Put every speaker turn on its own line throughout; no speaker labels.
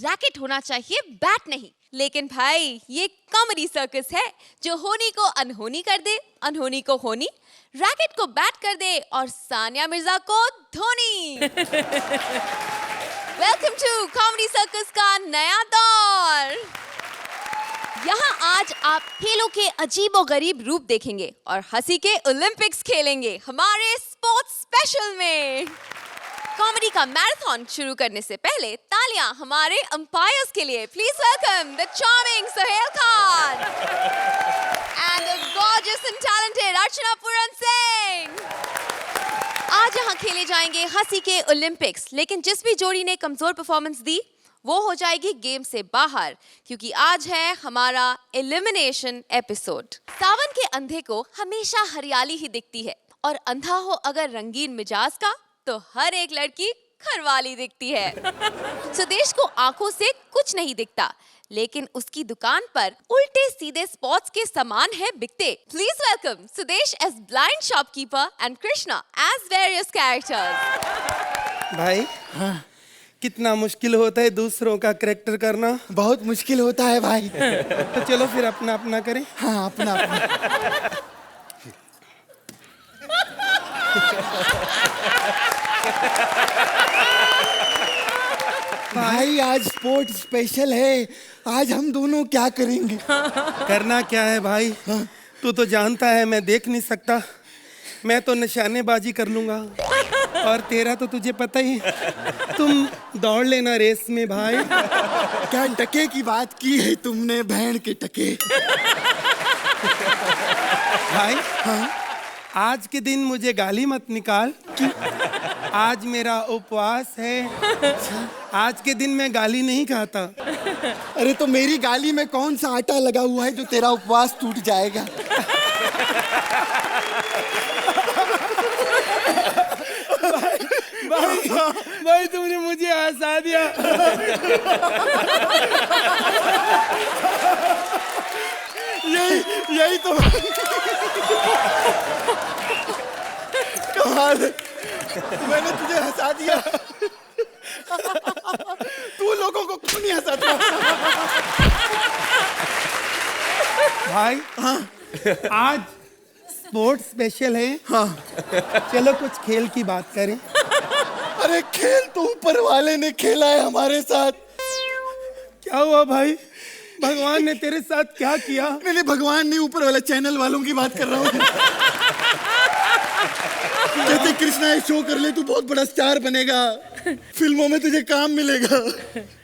Racket होना चाहिए, bat नहीं। लेकिन भाई ये कॉमेडी सर्कस है जो होनी को अनहोनी कर दे, अनहोनी को होनी, रैकेट को बैट कर दे और सानिया मिर्जा को Dhoni. Welcome to comedy circus का नया दौर। यहाँ आज आप खेलों के अजीबोगरीब रूप देखेंगे और हंसी के ओलंपिक्स खेलेंगे हमारे स्पोर्ट्स स्पेशल में। कॉमेडी का मैराथन शुरू करने से पहले तालियां हमारे अंपायर्स के लिए। Please welcome the charming Sohail Khan and the gorgeous and talented Archana Puran Singh. आज यहाँ खेले जाएंगे हंसी के ओलंपिक्स, लेकिन जिस भी जोड़ी ने कमजोर परफॉर्मेंस दी वो हो जाएगी गेम से बाहर, क्योंकि आज है हमारा एलिमिनेशन एपिसोड। सावन के अंधे को हमेशा हरियाली ही दिखती है और अंधा हो अगर रंगीन मिजाज का तो हर एक लड़की घरवाली दिखती है। सुदेश को आंखों से कुछ नहीं दिखता, लेकिन उसकी दुकान पर उल्टे सीधे स्पॉट्स के सामान है बिकते। Please welcome Sudesh as blind shopkeeper and Krishna as various characters.
भाई हाँ, कितना मुश्किल होता है दूसरों का कैरेक्टर करना।
बहुत मुश्किल होता है भाई।
तो चलो फिर अपना अपना करें।
हाँ अपना अपना। भाई आज स्पोर्ट स्पेशल है, आज हम दोनों क्या करेंगे?
करना क्या है भाई?
हाँ?
तू तो जानता है मैं देख नहीं सकता, मैं तो निशानेबाजी कर लूंगा और तेरा तो तुझे पता ही, तुम दौड़ लेना रेस में भाई।
क्या टके की बात की है तुमने, बहन के टके।
भाई
हाँ?
आज के दिन मुझे गाली मत निकाल, आज मेरा उपवास है। आज के दिन मैं गाली नहीं खाता।
अरे तो मेरी गाली में कौन सा आटा लगा हुआ है जो तेरा उपवास टूट जाएगा?
भाई तुमने मुझे हंसा दिया।
यही तो कमाल है, मैंने तुझे हंसा दिया। तू लोगों को क्यों नहीं हंसाता?
भाई
हाँ?
आज स्पोर्ट्स स्पेशल है।
हाँ?
चलो कुछ खेल की बात करें।
अरे खेल तो ऊपर वाले ने खेला है हमारे साथ।
क्या हुआ भाई? भगवान ने तेरे साथ क्या किया?
नहीं भगवान नहीं, ऊपर वाला चैनल वालों की बात कर रहा हूँ। कहते कृष्णा ये शो कर ले, तू बहुत बड़ा स्टार बनेगा, फिल्मों में तुझे काम मिलेगा।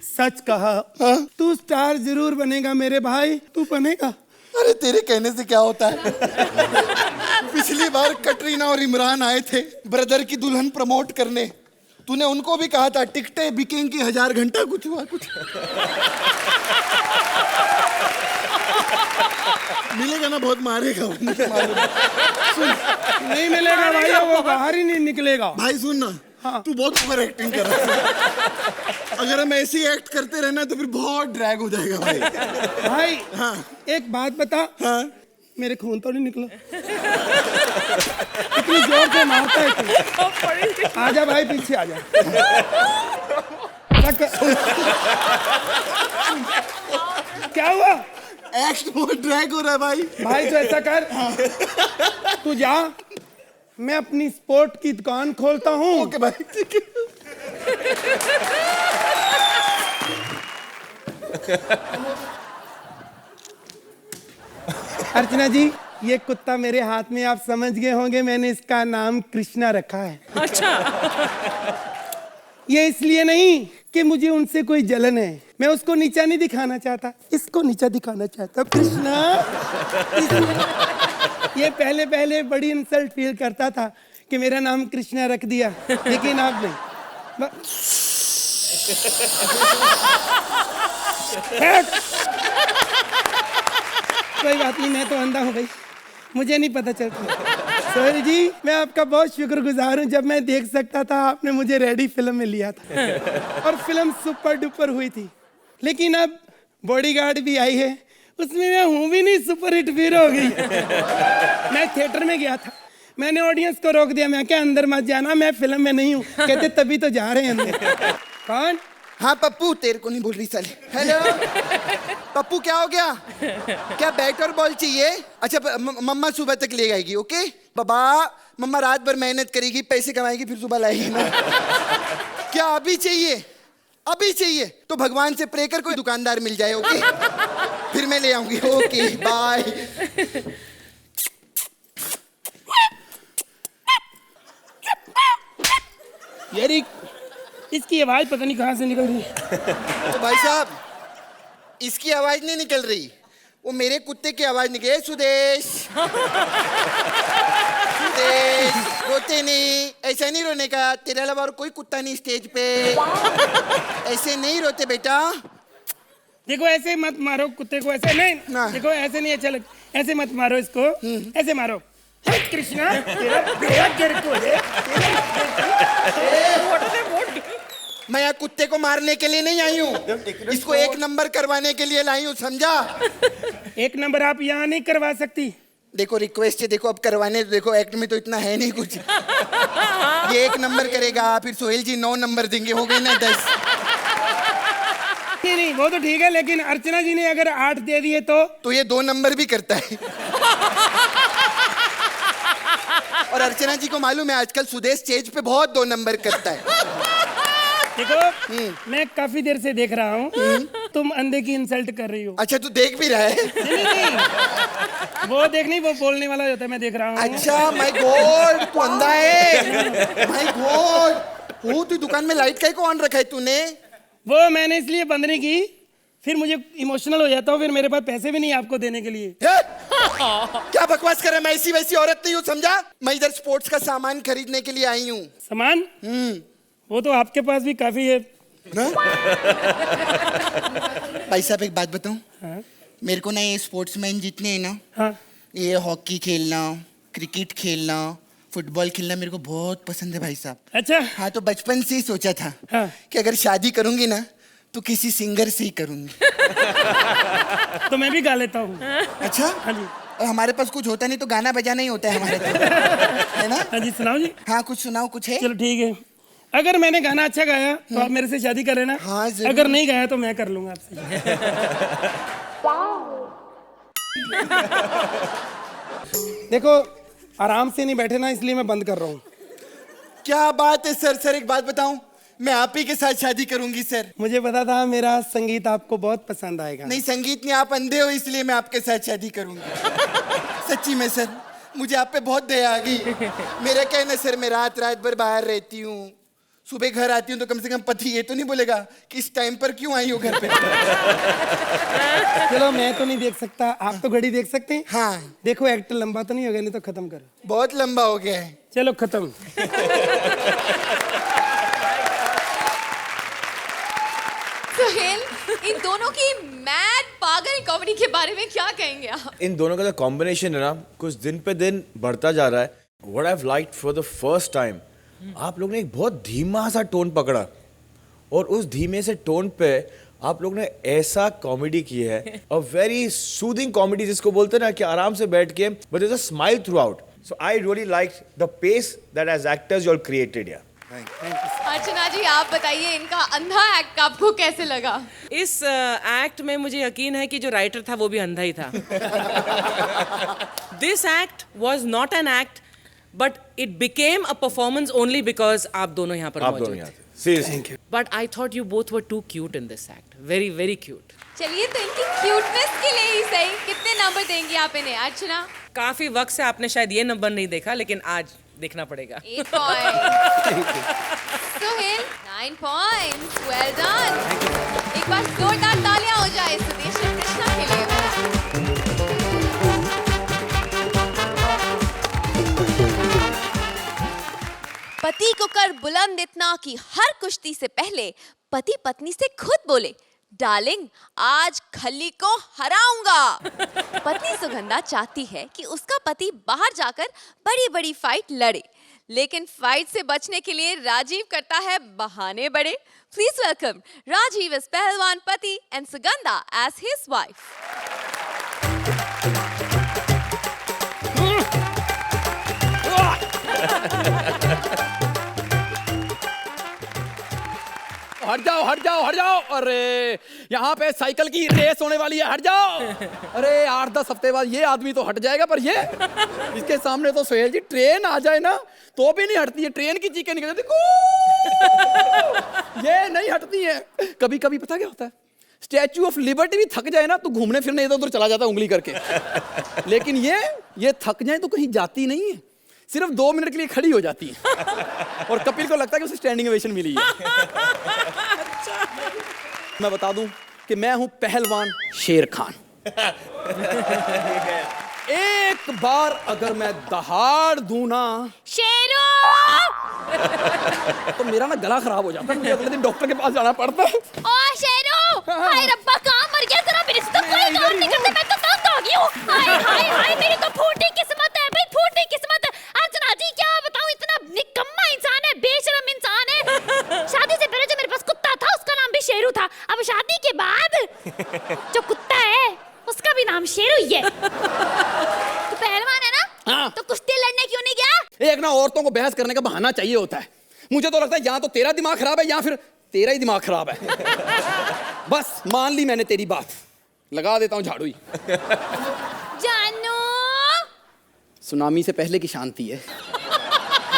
सच कहा।
हाँ?
तू स्टार जरूर बनेगा मेरे भाई, तू बनेगा।
अरे तेरे कहने से क्या होता है? पिछली बार कटरीना और इमरान आए थे ब्रदर की दुल्हन प्रमोट करने, तूने उनको भी कहा था टिकटें बिकेंगी 1000 घंटा, कुछ हुआ कुछ? मिलेगा ना, बहुत मारेगा वो।
सुन, नहीं मिलेगा भाई, वो बाहर ही नहीं निकलेगा।
भाई सुन ना,
हाँ?
तू बहुत ओवर एक्टिंग कर रहा है। अगर हम ऐसे ही एक्ट करते रहना तो फिर बहुत ड्रैग हो जाएगा भाई।
भाई
हाँ?
एक बात बता।
हाँ?
मेरे खून तो नहीं निकला? इतनी जोर से मारता है तू। आजा भाई पीछे आजा। क्या हुआ?
एक्ट बहुत ड्रैग हो रहा है भाई।
भाई तो ऐसा कर, तू जा, मैं अपनी स्पोर्ट की दुकान खोलता हूँ।
ओके भाई ठीक है।
अर्चना जी, ये कुत्ता मेरे हाथ में आप समझ गए होंगे, मैंने इसका नाम कृष्णा रखा है।
अच्छा।
ये इसलिए नहीं कि मुझे उनसे कोई जलन है, मैं उसको नीचा नहीं दिखाना चाहता, इसको नीचा दिखाना चाहता। कृष्णा ये पहले पहले बड़ी इंसल्ट फील करता था कि मेरा नाम कृष्णा रख दिया, लेकिन आप नहीं। कोई बात नहीं, मैं तो अंधा हूँ भाई, मुझे नहीं पता चलता। सोहेल जी, मैं आपका बहुत शुक्रगुजार हूँ, जब मैं देख सकता था आपने मुझे रेडी फिल्म में लिया था और फिल्म सुपर डुपर हुई थी। लेकिन अब बॉडीगार्ड भी आई है, उसमें मैं हूँ भी नहीं, सुपर हिट फिर हो गई। मैं थिएटर में गया था, मैंने ऑडियंस को रोक दिया, मैं क्या अंदर मत जाना, मैं फिल्म में नहीं हूँ। कहते तभी तो जा रहे हैं अंदर। कौन?
हाँ पप्पू, तेरे को नहीं बोल रही साले। हेलो पप्पू, क्या हो गया? क्या बैट और बॉल चाहिए? अच्छा मम्मा सुबह तक ले आएगी। ओके बाबा, मम्मा रात भर मेहनत करेगी, पैसे कमाएगी, फिर सुबह लाएगी ना। क्या अभी चाहिए? अभी चाहिए तो भगवान से प्रे कर कोई दुकानदार मिल जाए। ओके फिर मैं ले आऊंगी। Okay bye.
यार इसकी आवाज पता नहीं कहाँ से निकल रही है।
तो भाई साहब, इसकी आवाज नहीं निकल रही, वो मेरे कुत्ते की आवाज निकल। सुदेश सुदेश, रोते नहीं, ऐसा नहीं रोने का। तेरे अलावा और कोई कुत्ता नहीं स्टेज पे, ऐसे नहीं रोते बेटा।
देखो ऐसे मत मारो कुत्ते को, ऐसे नहीं
ना।
देखो ऐसे नहीं अच्छा लगता, ऐसे मत मारो इसको, ऐसे मारो। हे कृष्णा, तेरा बेड़ा गिर को है।
मैं यहाँ कुत्ते को मारने के लिए नहीं आई हूँ, इसको 1 नंबर करवाने के लिए लाई हूँ, समझा?
1 नंबर आप यहाँ नहीं करवा सकती।
देखो रिक्वेस्ट है, देखो अब करवाने, देखो एक्ट में तो इतना है नहीं कुछ। ये 1 नंबर करेगा, फिर सोहेल जी 9 नंबर देंगे, हो गए ना 10।
नहीं वो तो ठीक है, लेकिन अर्चना जी ने अगर 8 दे दिए तो
ये 2 नंबर भी करता है। और अर्चना जी को मालूम है आजकल सुदेश स्टेज पे बहुत 2 नंबर करता है।
देखो मैं काफी देर से देख रहा हूँ, तुम अंधे की इंसल्ट कर रही हो।
अच्छा तू देख भी रहा है?
नहीं, वो देख नहीं, वो बोलने वाला होता है, मैं देख रहा हूँ।
अच्छा माय गॉड, तू अंधा है? माय गॉड, वो तू दुकान में लाइट काहे को ऑन रखा है तूने?
वो मैंने इसलिए बंद नहीं की, फिर मुझे इमोशनल हो जाता हूँ, फिर मेरे पास पैसे भी नहीं आपको देने के लिए।
क्या बकवास कर रहा है? मैं ऐसी वैसी औरत नहीं हूँ, समझा? मैं इधर स्पोर्ट्स का सामान खरीदने के लिए आई हूँ।
सामान? वो तो आपके पास भी काफी है।
भाई साहब एक बात बताऊं?
हाँ?
मेरे को ना ये स्पोर्ट्समैन जितने हैं ना,
हाँ?
ये हॉकी खेलना, क्रिकेट खेलना, फुटबॉल खेलना मेरे को बहुत पसंद है भाई साहब।
अच्छा।
हाँ तो बचपन से ही सोचा था
हाँ?
कि अगर शादी करूंगी ना तो किसी सिंगर से ही करूंगी।
तो मैं भी गा लेता हूँ।
अच्छा?
हाँ जी।
और हमारे पास कुछ होता नहीं तो गाना बजाना ही होता है हमारे तो, है ना?
हाँ जी, सुनाओ जी।
हाँ कुछ सुनाओ, कुछ है?
चलो ठीक है, अगर मैंने गाना अच्छा गाया तो आप मेरे से शादी कर लेना।
हाँ जरूर।
अगर नहीं गाया तो मैं कर लूंगा आपसे। देखो आराम से नहीं बैठे ना, इसलिए मैं बंद कर रहा हूँ।
क्या बात है सर? सर एक बात बताऊं, मैं आप ही के साथ शादी करूंगी सर।
मुझे पता था मेरा संगीत आपको बहुत पसंद आएगा।
नहीं संगीत नहीं, आप अंधे हो इसलिए मैं आपके साथ शादी करूंगी। सच्ची में सर, मुझे आप पे बहुत दया आ गई। मेरा क्या है ना सर, मैं रात भर बाहर रहती हूँ, सुबह घर आती हूँ तो कम से कम पति ये तो नहीं बोलेगा कि इस टाइम पर क्यों आई हो घर पे।
चलो मैं तो नहीं देख सकता, आप तो घड़ी देख सकते हैं।
हाँ
देखो एक्ट लंबा तो नहीं हो गया, नहीं तो खत्म करो।
बहुत लंबा हो गया है।
चलो खत्म।
सोहेल, इन दोनों की मैड पागल कॉमेडी के बारे में क्या कहेंगे आप?
इन दोनों का जो कॉम्बिनेशन है ना, कुछ दिन पे दिन बढ़ता जा रहा है। What I have liked for the first time, आप लोग ने एक बहुत धीमा सा टोन पकड़ा और उस धीमे से टोन पे आप लोग ने ऐसा कॉमेडी की है, अ वेरी सूदिंग कॉमेडी जिसको बोलते हैं ना कि आराम से बैठ के but there is a smile throughout. So I really like the pace that as actors you all created. या
अर्चना जी आप बताइए, इनका अंधा एक्ट आपको कैसे लगा?
इस एक्ट में मुझे यकीन है कि जो राइटर था वो भी अंधा ही था। This act was not an act but it became a performance only because आप दोनों यहाँ पर
आप दोनों
मौजूद
यहाँ
थे।
थे। Seriously.
But I thought you both were too cute in this act, very very cute.
चलिए तो इनकी क्यूटनेस के लिए ही सही, कितने नंबर देंगी आप इन्हें अर्चना?
काफी वक्त से आपने शायद ये नंबर नहीं देखा, लेकिन आज देखना पड़ेगा।
8 point. Sohail 9 points, well done. एक बार जोरदार तालियां हो जाए सुदेश और कृष्णा के लिए। पति को कर बुलंद इतना कि हर कुश्ती से पहले पति पत्नी से खुद बोले, डार्लिंग आज खली को हराऊंगा। पत्नी सुगंधा चाहती है कि उसका पति बाहर जाकर बड़ी बड़ी फाइट लड़े, लेकिन फाइट से बचने के लिए राजीव करता है बहाने बड़े। प्लीज वेलकम राजीव एज पहलवान पति and Sugandha as his wife.
हट जाओ हट जाओ हट जाओ। अरे यहाँ पे साइकिल की रेस होने वाली है, हट जाओ। अरे 8-10 हफ्ते बाद ये आदमी तो हट जाएगा, पर ये इसके सामने तो सोहेल जी ट्रेन आ जाए ना तो भी नहीं हटती है, ट्रेन की चीखें निकल जाती, ये नहीं हटती है। कभी कभी पता क्या होता है, स्टैच्यू ऑफ लिबर्टी भी थक जाए ना तो घूमने फिरने इधर उधर चला जाता है उंगली करके, लेकिन ये थक जाए तो कहीं जाती नहीं है, सिर्फ 2 मिनट के लिए खड़ी हो जाती है। और कपिल को लगता है कि उसे स्टैंडिंग ओवेशन मिली है। मैं बता दूं कि मैं हूं पहलवान शेर खान। एक बार अगर मैं दहाड़ दूं ना
शेरू
तो मेरा ना गला खराब हो जाता है, मुझे अगले दिन डॉक्टर के पास जाना पड़ता है।
ओ शेरू, हाय रब्बा कहाँ मर गया जरा, मेरे से तो कोई काम नहीं करते, मैं तो तंग हो गई हूँ। हाय हाय हाय, मेरी तो फूटी किस्मत है भाई, फूटी किस्मत है। अर्चना जी क्या बताऊँ, इतना निकम्मा इंसान है, बेशरम इंसान है। शादी से पहले जो मेरे पास कुत्ता था उसका नाम भी शेरू था, अब शादी के बाद जो कुत्ता है उसका भी नाम शेरू ही है। तू पहलवान है ना,
हाँ।
तो कुश्ती लड़ने क्यों नहीं गया?
एक ना औरतों को बहस करने का बहाना चाहिए होता है। मुझे तो लगता है या तो तेरा दिमाग खराब है या फिर तेरा ही दिमाग खराब है। बस मान ली मैंने तेरी बात, लगा देता हूँ झाड़ू ही।
जानू,
सुनामी से पहले की शांति है।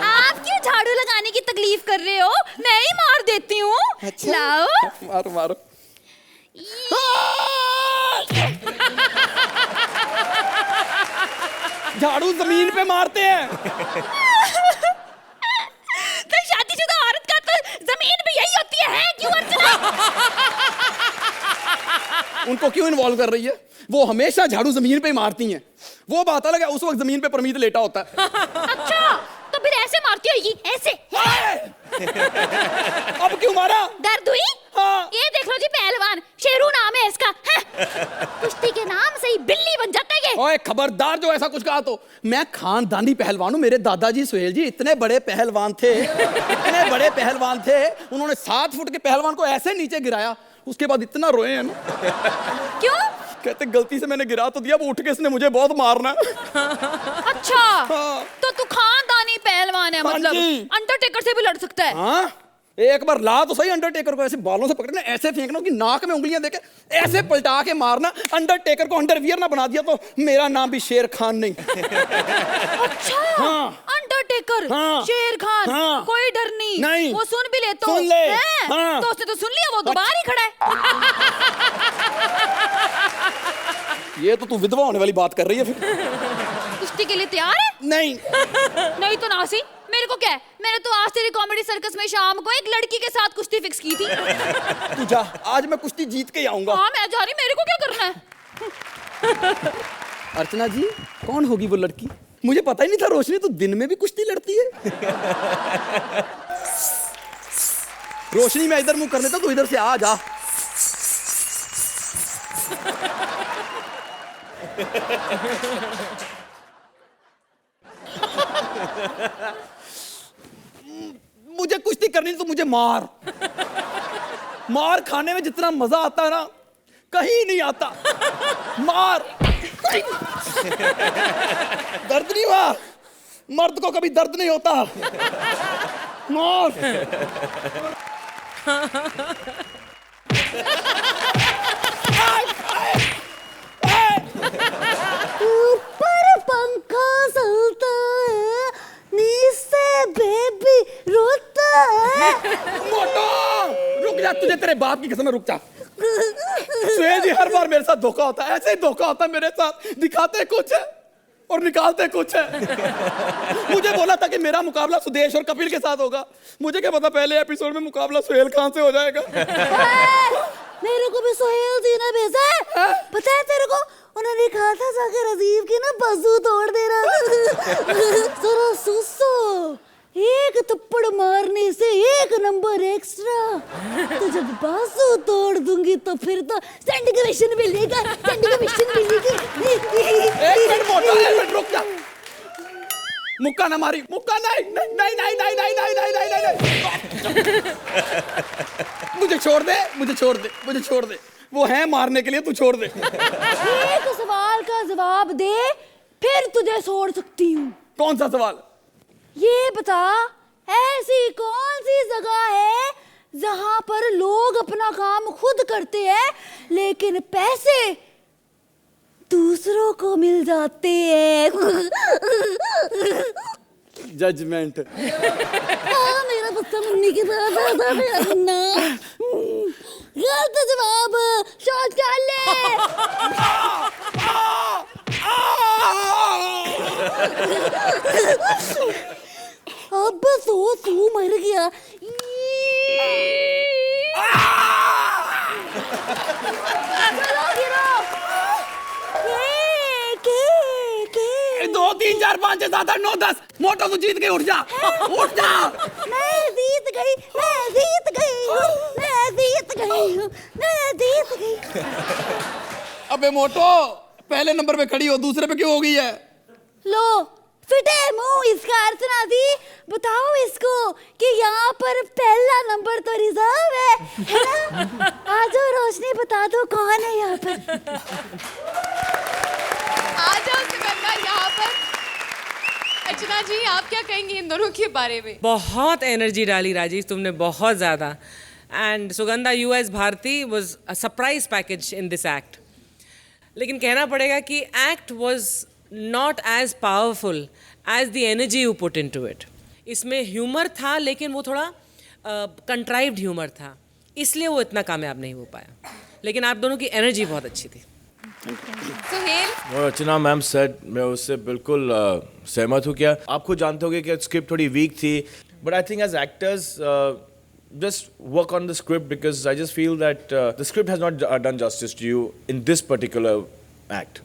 आप क्यों झाड़ू लगाने की तकलीफ कर रहे हो, मैं ही मार देती हूँ।
अच्छा।
लाओ।
मारो मारो। झाड़ू जमीन पे मारते हैं।
तो शादीशुदा औरत का तो जमीन भी यही होती है क्यों अर्चना?
उनको क्यों इन्वॉल्व कर रही है? वो हमेशा झाड़ू जमीन पे ही मारती हैं। वो बात अलग है, उस वक्त जमीन पे परमीत लेटा होता है।
अच्छा, तो फिर ऐसे मारती होगी, ऐसे।
अब क्यों मारा?
दर्द हुई?
हाँ।
ये देख लो जी, पहलवान शेरू नाम है इसका। कुश्ती के नाम से ही बिल्ली बन जाता है ये।
ओए खबरदार जो ऐसा कुछ कहा तो। मैं खानदानी पहलवान हूँ, मेरे दादाजी सोहेल जी इतने बड़े पहलवान थे, इतने बड़े पहलवान थे, उन्होंने 7 फुट के पहलवान को ऐसे नीचे गिराया, उसके बाद इतना रोए हैं ना।
क्यों?
कहते गलती से मैंने गिरा तो दिया, वो उठ के इसने मुझे बहुत मारना।
अच्छा,
हाँ।
तो तू खानदानी पहलवान है,
हाँ
मतलब
जी।
अंडरटेकर से भी लड़ सकता है।
हाँ, एक बार ला तो सही अंडरटेकर को, ऐसे बालों से पकड़ना, ऐसे फेंकना कि नाक में उंगलियां देके ऐसे पलटा के मारना। अंडरटेकर को अंडरवियर ना बना दिया तो मेरा नाम भी शेर खान नहीं।
अच्छा,
हाँ।
अंडरटेकर,
हाँ।
शेर खान,
हाँ।
कोई डर
नहीं।
वो सुन भी ले तो
सुन ले।
हैं?
हाँ।
तो उसने तो सुन लिया, वो तो बाहर ही खड़ा है।
ये तो तू विधवा होने वाली बात कर रही है फिर।
कुश्ती के लिए तैयार है?
नहीं।
नहीं तो नासी, मेरे को क्या है, मैंने तो आज तेरी कॉमेडी सर्कस में शाम को एक लड़की के साथ कुश्ती फिक्स की थी।
तू जा, आज मैं कुश्ती जीत के ही आऊंगा।
हाँ मैं जा रही, मेरे को क्या करना है?
अर्चना जी, कौन होगी वो लड़की? मुझे पता ही नहीं था रोशनी तो दिन में भी कुश्ती लड़ती है। रोशनी मैं इधर मुंह कर लेता, तू इधर से आ जा। मुझे कुश्ती करनी तो मुझे मार। मार खाने में जितना मजा आता है ना कहीं नहीं आता। मार। दर्द नहीं हुआ, मर्द को कभी दर्द नहीं होता। मार।
ऊपर पंखा चलता है, नीचे बेबी रोता है।
मोटो रुक जा, तुझे तेरे बाप की कसम है, रुक जा। सुहेल जी हर बार मेरे साथ धोखा होता है, ऐसे ही धोखा होता है मेरे साथ। दिखाते कुछ है और निकालते कुछ है। मुझे बोला था कि मेरा मुकाबला सुदेश और कपिल के साथ होगा, मुझे क्या पता पहले एपिसोड में मुकाबला सुहेल खान से हो जाएगा।
मेरे को भी सोहेल जी ने भेजा है, पता है तेरे को? उन्होंने कहा था जाकर अजीब की ना बाजू तोड़ देना। जरा सुसो, एक थप्पड़ मारने से 1 नंबर एक्स्ट्रा। तो जब बाजू तोड़ दूंगी तो फिर तो स्टैंडिंग ओवेशन मिलेगा, स्टैंडिंग ओवेशन मिलेगी।
एक मिनट मोटो, एक मिनट रुक जा। मुक्का ना मारी, मुक्का नहीं नहीं नहीं नहीं नहीं नहीं नहीं नहीं नहीं नहीं। मुझे छोड़ दे, मुझे छोड़ दे, मुझे छोड़ दे। वो है मारने के लिए, तू छोड़ दे।
एक सवाल का जवाब दे, फिर तुझे छोड़ सकती हूँ।
कौन सा सवाल?
ये बता, ऐसी कौन सी जगह है
जहां पर लोग अपना काम खुद करते हैं लेकिन पैसे दूसरों को मिल जाते हैं।
जजमेंट।
हाँ, मेरा बच्चा मुन्नी की तरह था मेरा मुन्ना। गलत जवाब, शौचालय। अब सो मर गया। चलो गिरो। के।
2 3 4 5 6 7 8 9 10 मोटो तू जीत गई, उठ जा उठ जा।
मैं जीत गई, मैं जीत गई हूँ, मैं जीत गई हूँ, मैं जीत गई।
अबे मोटो, पहले नंबर पे खड़ी हो, दूसरे पे क्यों हो गई है?
लो फिटे मुंह, इसका अर्थ ना दी। बताओ इसको कि यहाँ पर पहला नंबर तो रिजर्व है ना? आ जाओ रोशनी, बता दो कौन है यहाँ पर।
आ जाओ सुगंधा यहाँ पर। अर्चना जी, आप क्या कहेंगे इन दोनों के बारे में?
बहुत एनर्जी डाली राजेश तुमने, बहुत ज़्यादा। And Sugandha, you as Bharti was a surprise package in this act. लेकिन कहना पड़ेगा कि act was not as powerful as the energy you put into it. इसमें ह्यूमर था लेकिन वो थोड़ा कंट्राइव्ड ह्यूमर था, इसलिए वो इतना कामयाब नहीं हो पाया। लेकिन आप दोनों की एनर्जी बहुत अच्छी थी।
सुहेल,
अर्चना मैम सेड, मैं उससे बिल्कुल सहमत हूँ। क्या आप खुद जानते होगे कि स्क्रिप्ट थोड़ी वीक थी, but I think as actors just work on the script because I just feel that the script has not done justice to you in this particular act.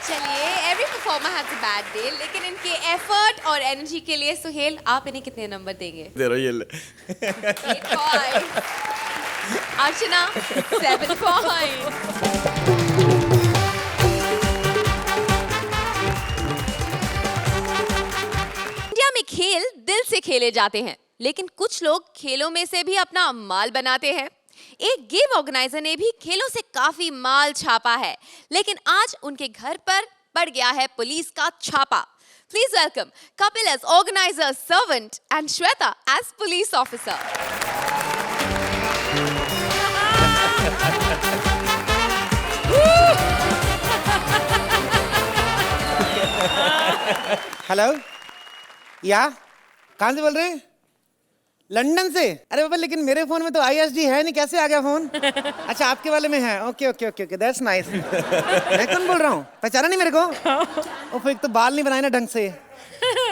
चलिए, every performer has a bad day, लेकिन इनके effort और energy के लिए सुहेल, आप इन्हें कितने number देंगे? 8 points. अर्चना 7 points. इंडिया में खेल दिल से खेले जाते हैं, लेकिन कुछ लोग खेलों में से भी अपना माल बनाते हैं। एक गेम ऑर्गेनाइजर ने भी खेलों से काफी माल छापा है, लेकिन आज उनके घर पर पड़ गया है पुलिस का छापा। Please welcome Kapil as organiser servant and Shweta as police officer.
Hello, या कहाँ से बोल रहे हैं? लंदन से? अरे बाबा, लेकिन मेरे फोन में तो ISD है नहीं, कैसे आ गया फोन? अच्छा, आपके वाले में है। Okay okay okay okay, that's nice. मैं कौन बोल रहा हूँ? पहचाना नहीं मेरे को? ओह, एक तो बाल नहीं बनाए ना ढंग से।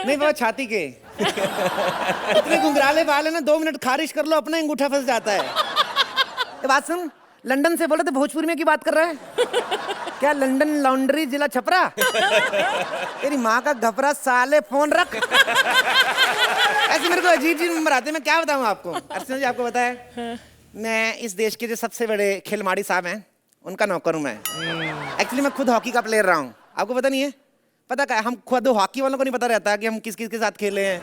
नहीं बाबा, छाती के इतने घुंघराले बाल है ना, 2 मिनट खारिश कर लो अपना अंगूठा फंस जाता है। ये बात सुन, लंदन से बोले तो भोजपुरी में की बात कर रहा है क्या? लंदन लॉन्ड्री, जिला छपरा। तेरी माँ का घपरा साले, फोन रख। ऐसे मेरे को अजीब अजीब नंबर आते हैं, मैं क्या बताऊँ आपको? अर्चना जी, आपको पता है मैं इस देश के जो सबसे बड़े खिलवाड़ी साहब हैं उनका नौकर हूँ मैं। एक्चुअली मैं खुद हॉकी का प्लेयर रहा हूँ, आपको पता नहीं है? पता क्या, हम खुद हॉकी वालों को नहीं पता रहता कि हम किस किस के साथ खेले हैं।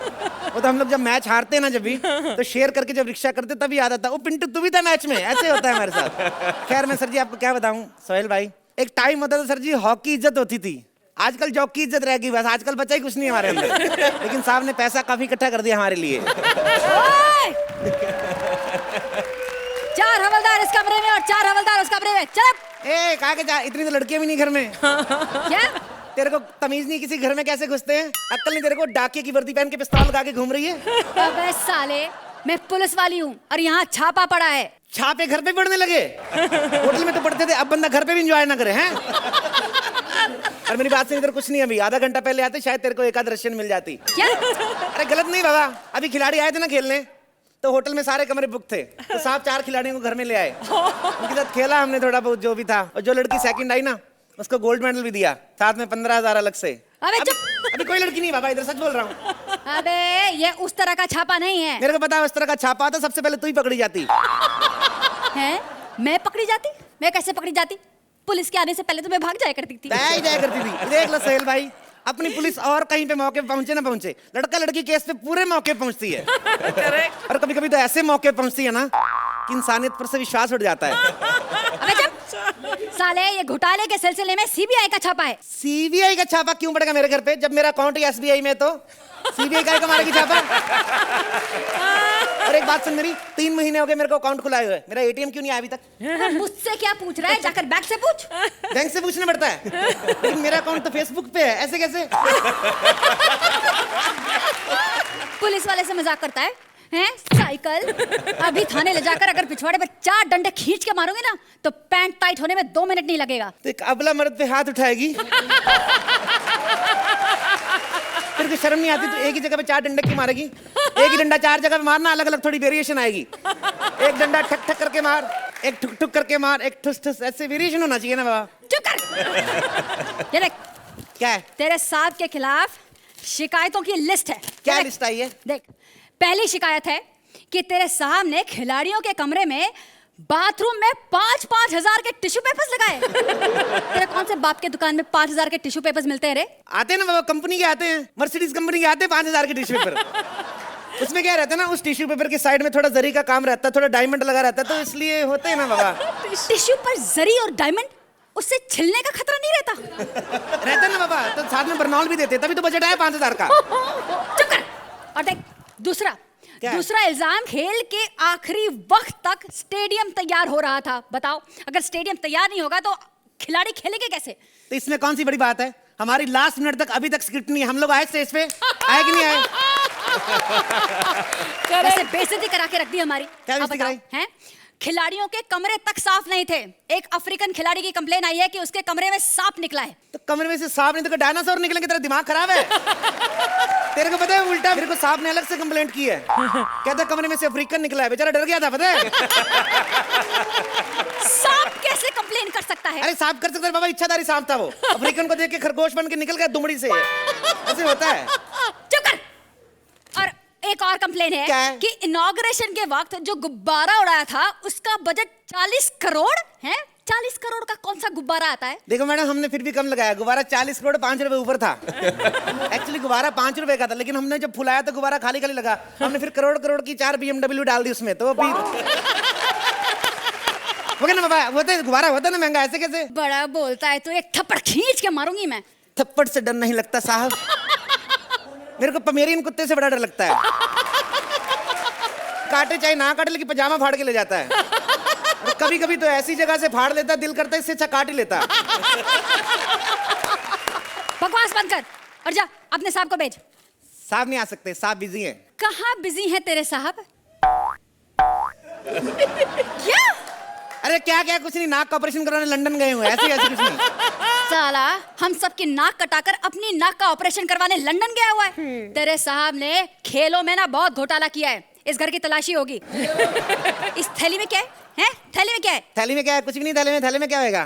वो तो हम लोग जब मैच हारते हैं ना, जब भी तो शेयर करके जब रिक्शा करते तभी याद आता, वो पिंटू तू भी था मैच में। ऐसे होता है हमारे साथ। खैर, मैं सर जी आपको क्या बताऊँ सोहेल भाई, एक टाइम होता था सर जी, हॉकी इज्जत होती थी। आजकल जॉब की इज्जत रह गई, बस आजकल बचा ही कुछ नहीं हमारे अंदर। लेकिन साहब ने पैसा काफी इकट्ठा कर दिया हमारे लिए।
4 हवलदार इस कमरे में और 4 हवलदार उस कमरे में। चल।
ए, कहा के जा, इतनी तो लड़कियां भी नहीं घर में।
क्या?
तेरे को तमीज नहीं किसी घर में कैसे घुसते हैं? अक्ल नहीं तेरे को? डाकिये की वर्दी पहन के पिस्तौल लगा के घूम रही है।
अबे साले, मैं पुलिस वाली हूँ और यहाँ छापा पड़ा है।
छापे घर पे पड़ने लगे? होटल में तो पड़ते थे, अब बंदा घर पे भी एंजॉय ना करे हैं? और मेरी बात से इधर कुछ नहीं, अभी आधा घंटा पहले आते शायद तेरे को एक आध रशियन मिल जाती।
क्या?
अरे गलत नहीं बाबा, अभी खिलाड़ी आए थे ना खेलने, तो होटल में सारे कमरे बुक थे, तो साहब 4 खिलाड़ियों को घर में ले आए। उनके साथ खेला हमने थोड़ा बहुत जो भी था, और जो लड़की सेकंड आई ना उसको गोल्ड मेडल भी दिया, साथ में 15,000 अलग से। अभी कोई लड़की नहीं बाबा, इधर सच बोल रहा हूँ।
अबे ये उस तरह का छापा नहीं है।
मेरे को पता है उस तरह का छापा आता, सबसे पहले तू ही पकड़ी जाती
है। मैं पकड़ी जाती? मैं कैसे पकड़ी जाती? पुलिस के आने से पहले तो मैं भाग जाया करती थी।
जाया करती थी। देख लो सोहेल भाई, अपनी पुलिस और कहीं पे मौके पे पहुंचे ना पहुंचे, लड़का लड़की केस पे पूरे मौके पे पहुंचती है। और कभी कभी तो ऐसे मौके पहुंचती है ना कि इंसानियत पर से विश्वास उठ जाता है।
अबे साले ये घोटाले के सिलसिले में सीबीआई का छापा है।
सीबीआई का छापा क्यों पड़ेगा मेरे घर पे जब मेरा अकाउंट ही एसबीआई में है तो सीबीआई का मारेगी छापा? और एक बात सुन मेरी, 3 महीने हो गए मेरे को अकाउंट खुलाए हुए, मेरा एटीएम क्यों नहीं आया अभी तक?
मुझसे क्या पूछ रहा है? जाकर बैंक से पूछ।
बैंक से पूछना पड़ता है, लेकिन मेरा अकाउंट तो फेसबुक पे है, ऐसे कैसे?
पुलिस वाले से मजाक करता है हैं? साइकिल अभी थाने ले जाकर अगर पिछवाड़े पे 4 डंडे खींच के मारोगे ना तो पैंट टाइट होने में 2 मिनट नहीं लगेगा।
तो एक अबला मर्द पे हाथ उठाएगी, तेरे को शर्म नहीं आती? तो एक ही जगह पे 4 डंडे क्यों मारेगी? एक ही डंडा 4 जगह पे मारना, अलग अलग थोड़ी वेरिएशन आएगी। एक डंडा ठक ठक करके मार, एक ठुक ठुक करके मार, एक ठुस ठुस, ऐसे वेरिएशन होना चाहिए ना बाबा।
चुप कर। ये देख,
क्या है?
तेरे साहब के खिलाफ शिकायतों की लिस्ट है।
क्या
देख,
लिस्ट आई है?
देख, पहली शिकायत है कि तेरे साहब ने खिलाड़ियों के कमरे में बाथरूम में 5-5 हजार के टिश्यू पेपर्स लगाए। तेरे कौन से बाप के दुकान में 5 हजार के टिश्यू पेपर्स मिलते हैं रे?
आते हैं ना बाबा, कंपनी के आते हैं, मर्सिडीज कंपनी के आते हैं 5000 के टिश्यू पेपर। उसमें क्या रहता है ना, उस टिश्यू पेपर के साइड में थोड़ा जरी का काम रहता है, थोड़ा डायमंड लगा रहता है, तो इसलिए होते हैं ना बाबा।
टिश्यू पर जरी और डायमंड, उससे छिलने का खतरा नहीं रहता?
रहता है ना बाबा, तो साथ में बर्नॉल भी देते हैं, तभी तो बजट आया 5000 का।
चुप कर। और देख, दूसरा इल्जाम, खेल के आखिरी वक्त तक स्टेडियम तैयार हो रहा था। बताओ, अगर स्टेडियम तैयार नहीं होगा तो खिलाड़ी खेलेंगे कैसे?
तो इसमें कौन सी बड़ी बात है? हमारी लास्ट मिनट तक अभी तक स्क्रिप्ट नहीं है, हम लोग आए स्टेज पे, आए कि नहीं आए?
वैसे बेइज्जती करा के रख दी हमारी।
क्या
अब
बेइज्जती
बताओ,
कराई?
हैं? खिलाड़ियों के कमरे तक साफ नहीं थे। एक अफ्रीकन खिलाड़ी की कंप्लेन आई है कि उसके कमरे में सांप निकला है।
तो कमरे में से सांप नहीं तो डायनासोर निकलेंगे, तेरा दिमाग खराब है? तेरे को पता है उल्टा मेरे को सांप ने अलग से कंप्लेंट की है, कहता कमरे में से अफ्रीकन निकला है, बेचारा डर गया था, पता है?
सांप कैसे कंप्लेन कर सकता है?
अरे सांप कर सकता है बाबा, इच्छाधारी सांप था वो, अफ्रीकन को देख के खरगोश बन के निकल गया दुमड़ी से, ऐसे होता है।
चुप कर। और एक और कंप्लेन है,
क्या है?
कि इनॉग्रेशन के वक्त जो गुब्बारा उड़ाया था उसका बजट 40 करोड़ है। 40 करोड़ का कौन सा गुब्बारा आता है?
देखो मैडम, हमने फिर भी कम लगाया, गुब्बारा 40 करोड़ 5 रुपए ऊपर था। एक्चुअली गुब्बारा 5 रुपए का था, लेकिन हमने जब फुलाया तो गुब्बारा खाली खाली लगा, हमने फिर करोड़ की 4 BMW डाल दी उसमें, तो अभी वो ना बाबा, वो तो गुब्बारा होता ना महंगा, ऐसे कैसे?
बड़ा बोलता है तो एक थप्पड़ खींच के मारूंगी मैं।
थप्पड़ से डर नहीं लगता साहब, मेरे को पमेरियन कुत्ते से बड़ा डर लगता है। काटे चाहे ना काटे, लेकिन पजामा फाड़ के ले जाता है। कभी कभी तो ऐसी जगह से फाड़ लेता, दिल करता है इससे अच्छा काट ही लेता।
बकवास बंद कर और जा अपने साहब को भेज।
साहब नहीं आ सकते, साहब बिजी हैं।
कहाँ बिजी है तेरे साहब? क्या?
अरे क्या क्या कुछ नहीं, नाक का ऑपरेशन करवाने लंदन गए हुए, ऐसे ऐसे कुछ नहीं।
साला हम सबकी नाक कटाकर अपनी नाक का ऑपरेशन करवाने लंदन गया हुआ है। तेरे साहब ने खेलों में ना बहुत घोटाला किया है, इस घर की तलाशी होगी। इस थैली में क्या है? हैं? थैली में क्या है?
थैली में क्या है? कुछ भी नहीं थैले में क्या होएगा?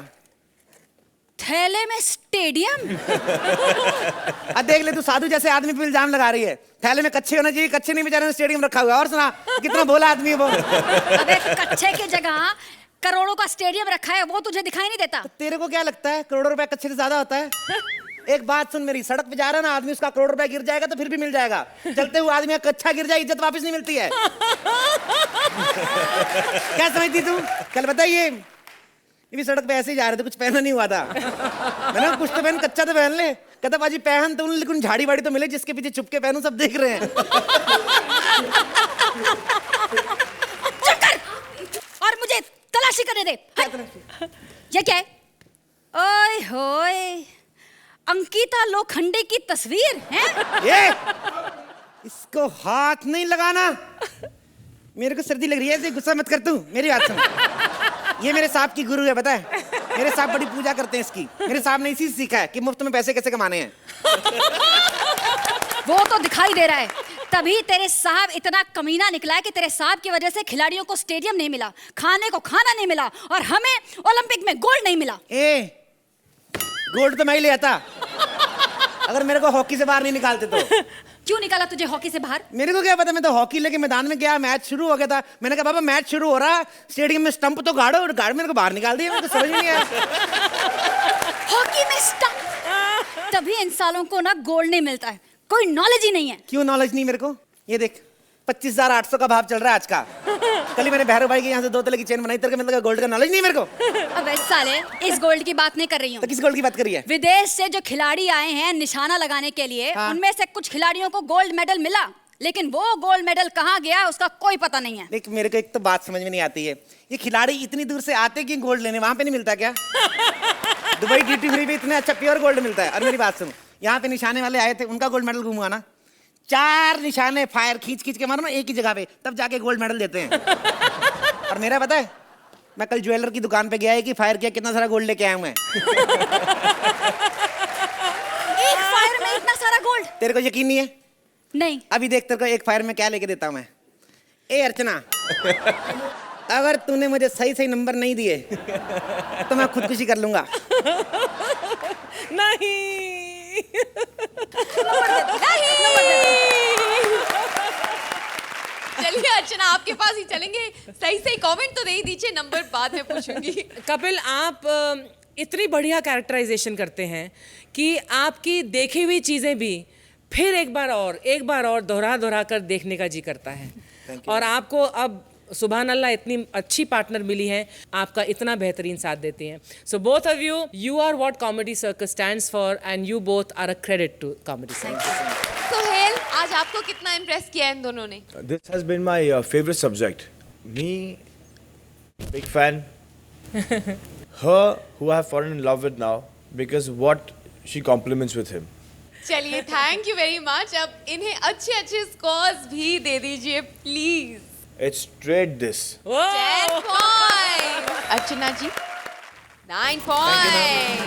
थैले में स्टेडियम।
अब देख ले, तू साधु जैसे आदमी पे इल्जाम लगा रही है। थैले में कच्चे होना चाहिए, कच्चे नहीं, बेचारे ने स्टेडियम रखा हुआ है। और सुना, कितना बोला आदमी है वो।
अबे कच्चे की जगह करोड़ों का स्टेडियम रखा है, वो तुझे दिखाई नहीं देता?
तेरे को क्या लगता है करोड़ों रुपए कच्चे से ज्यादा होता है? एक बात सुन मेरी, सड़क पे जा रहा है ना आदमी, उसका करोड़ रुपए गिर जाएगा तो फिर भी मिल जाएगा, चलते हुए आदमी का कच्चा गिर जाए इज्जत वापस नहीं मिलती है। क्या समझती तू? कल बताइए, ये भी सड़क पे ऐसे ही जा रहे थे, कुछ पहना नहीं हुआ था, मैंने कुछ तो पहन, कच्चा तो पहन ले। कहता बाजी पहन तो, लेकिन झाड़ी वाड़ी तो मिले जिसके पीछे छुप के पहनूं, सब देख रहे हैं।
और मुझे तलाशी करने दे। ये क्या है? ओए होए, अंकिता लोखंडे की तस्वीर है।
ये इसको हाथ नहीं लगाना, मेरे को सर्दी लग रही है, ऐसे गुस्सा मत कर तू, मेरी बात सुन। ये मेरे साहब की गुरु है, पता है, मेरे साहब बड़ी पूजा करते हैं इसकी। मेरे साहब ने इसी से सीखा है कि मुफ्त में पैसे कैसे कमाने हैं।
वो तो दिखाई दे रहा है, तभी तेरे साहब इतना कमीना निकला है कि तेरे साहब की वजह से खिलाड़ियों को स्टेडियम नहीं मिला, खाने को खाना नहीं मिला, और हमें ओलंपिक में गोल्ड नहीं मिला।
गोल्ड तो मैं ही ले आता, अगर मेरे को हॉकी से बाहर नहीं निकालते तो।
क्यों निकाला तुझे हॉकी से बाहर?
मेरे को क्या पता, मैं तो हॉकी लेके मैदान में गया, मैच शुरू हो गया था, मैंने कहा बाबा मैच शुरू हो रहा, स्टेडियम में स्टंप तो गाड़ो, और गाड़ मेरे को बाहर निकाल दिया, मेरे को समझ नहीं आया।
हॉकी में स्टंप, तभी इन सालों को ना गोल्ड नहीं मिलता है, कोई नॉलेज ही नहीं है।
क्यों नॉलेज नहीं मेरे को? ये देख 25,800 का भाव चल रहा है आज का, कल ही मैंने भैरव भाई के यहाँ से 2 तोले की चेन बनाई, तेरे को मतलब गोल्ड का नॉलेज नहीं मेरे को।
अबे साले, इस गोल्ड की बात नहीं कर रही हूँ।
तो किस गोल्ड की बात करी है?
विदेश से जो खिलाड़ी आए हैं निशाना लगाने के लिए,
हाँ।
उनमें से कुछ खिलाड़ियों को गोल्ड मेडल मिला, लेकिन वो गोल्ड मेडल कहाँ गया उसका कोई पता नहीं है।
देख मेरे को एक तो बात समझ में नहीं आती है, ये खिलाड़ी इतनी दूर से आते कि गोल्ड लेने, वहां पे नहीं मिलता क्या? दुबई ड्यूटी फ्री पे इतना अच्छा प्योर गोल्ड मिलता है। और मेरी बात सुनो, यहाँ पे निशाने वाले आए थे, उनका गोल्ड मेडल गुम हुआ ना। 4 निशाने फायर खींच खींच के मारो ना एक ही जगह पे, तब जाके गोल्ड मेडल देते हैं। और मेरा पता है, मैं कल ज्वेलर की दुकान पे गया है कि फायर किया, कितना सारा गोल्ड लेके आया हूं मैं।
एक फायर में इतना सारा गोल्ड?
तेरे को यकीन नहीं है?
नहीं।
अभी देख तेरे को एक फायर में क्या लेके देता हूं मैं। ए अर्चना, अगर तूने मुझे सही सही नंबर नहीं दिए तो मैं खुदकुशी कर लूंगा।
नहीं।
चलिए अर्चना आपके पास ही चलेंगे, सही सही कमेंट तो दे ही दीजिए, नंबर बाद में पूछूंगी।
कपिल, आप इतनी बढ़िया कैरेक्टराइजेशन करते हैं कि आपकी देखी हुई चीज़ें भी फिर एक बार और दोहरा कर देखने का जी करता है। और आपको अब सुभान अल्लाह इतनी अच्छी पार्टनर मिली है, आपका इतना बेहतरीन साथ देती हैं। So both of you are what comedy circus stands for, and you both are a credit to comedy circus.
Sohail, आज आपको कितना इम्प्रेस किया इन दोनों ने?
This has been my favorite subject. Me, big fan. Her, who I have fallen in love with now, because what she compliments with him.
चलिए, thank you very much. अब इन्हें अच्छे अच्छे स्कोर्स भी दे दीजिए please.
It's straight this.
10 point. Archana ji 9 point.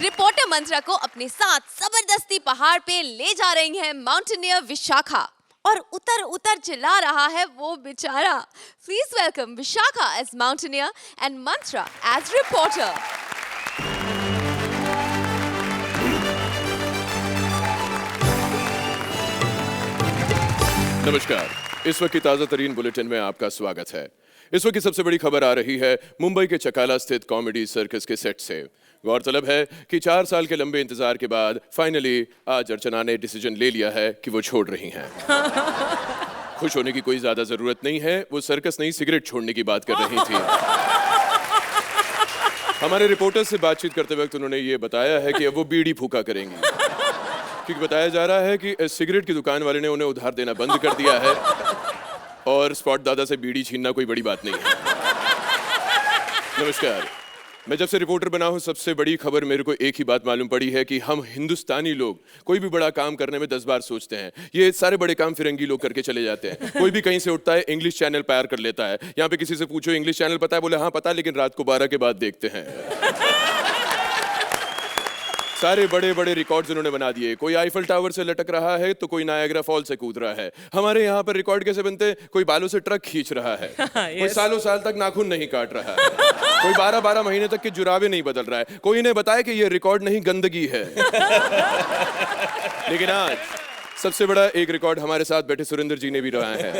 Reporter Mantra को अपने साथ जबरदस्ती पहाड़ पे ले जा रही है माउंटेनियर विशाखा, और उतर उतर चिल्ला रहा है वो बेचारा। Please welcome Vishakha as mountaineer and Mantra as reporter.
नमस्कार, इस वक्त की ताज़ा तरीन बुलेटिन में आपका स्वागत है। इस वक्त की सबसे बड़ी खबर आ रही है मुंबई के चकाला स्थित कॉमेडी सर्कस के सेट से। गौरतलब है कि 4 साल के लंबे इंतजार के बाद फाइनली आज अर्चना ने डिसीजन ले लिया है कि वो छोड़ रही हैं। खुश होने की कोई ज्यादा जरूरत नहीं है, वो सर्कस नहीं सिगरेट छोड़ने की बात कर रही थी। हमारे रिपोर्टर से बातचीत करते वक्त उन्होंने ये बताया है कि अब वो बीड़ी फूका करेंगी, क्योंकि बताया जा रहा है कि सिगरेट की दुकान वाले ने उन्हें उधार देना बंद कर दिया है, और स्पॉट दादा से बीड़ी छीनना कोई बड़ी बात नहीं है। नमस्कार, मैं जब से रिपोर्टर बना हूं सबसे बड़ी खबर मेरे को एक ही बात मालूम पड़ी है कि हम हिंदुस्तानी लोग कोई भी बड़ा काम करने में 10 बार सोचते हैं। ये सारे बड़े काम फिरंगी लोग करके चले जाते हैं। कोई भी कहीं से उठता है इंग्लिश चैनल पार कर लेता है। यहाँ पे किसी से पूछो इंग्लिश चैनल पता है, बोले हाँ पता है, लेकिन रात को 12 के बाद देखते हैं। सारे बड़े बड़े रिकॉर्ड्स उन्होंने बना दिए। कोई आईफल टावर से लटक रहा है तो कोई नायग्रा फॉल से कूद रहा है। हमारे यहाँ पर रिकॉर्ड कैसे बनते हैं? कोई बालों से ट्रक खींच रहा है, कोई सालों साल तक नाखून नहीं काट रहा है, कोई 12-12 महीने तक के जुराबे नहीं बदल रहा है। कोई इन्हें बताए कि ये रिकॉर्ड नहीं गंदगी है। लेकिन आज सबसे बड़ा एक रिकॉर्ड हमारे साथ बैठे सुरेंद्र जी ने भी रहा है।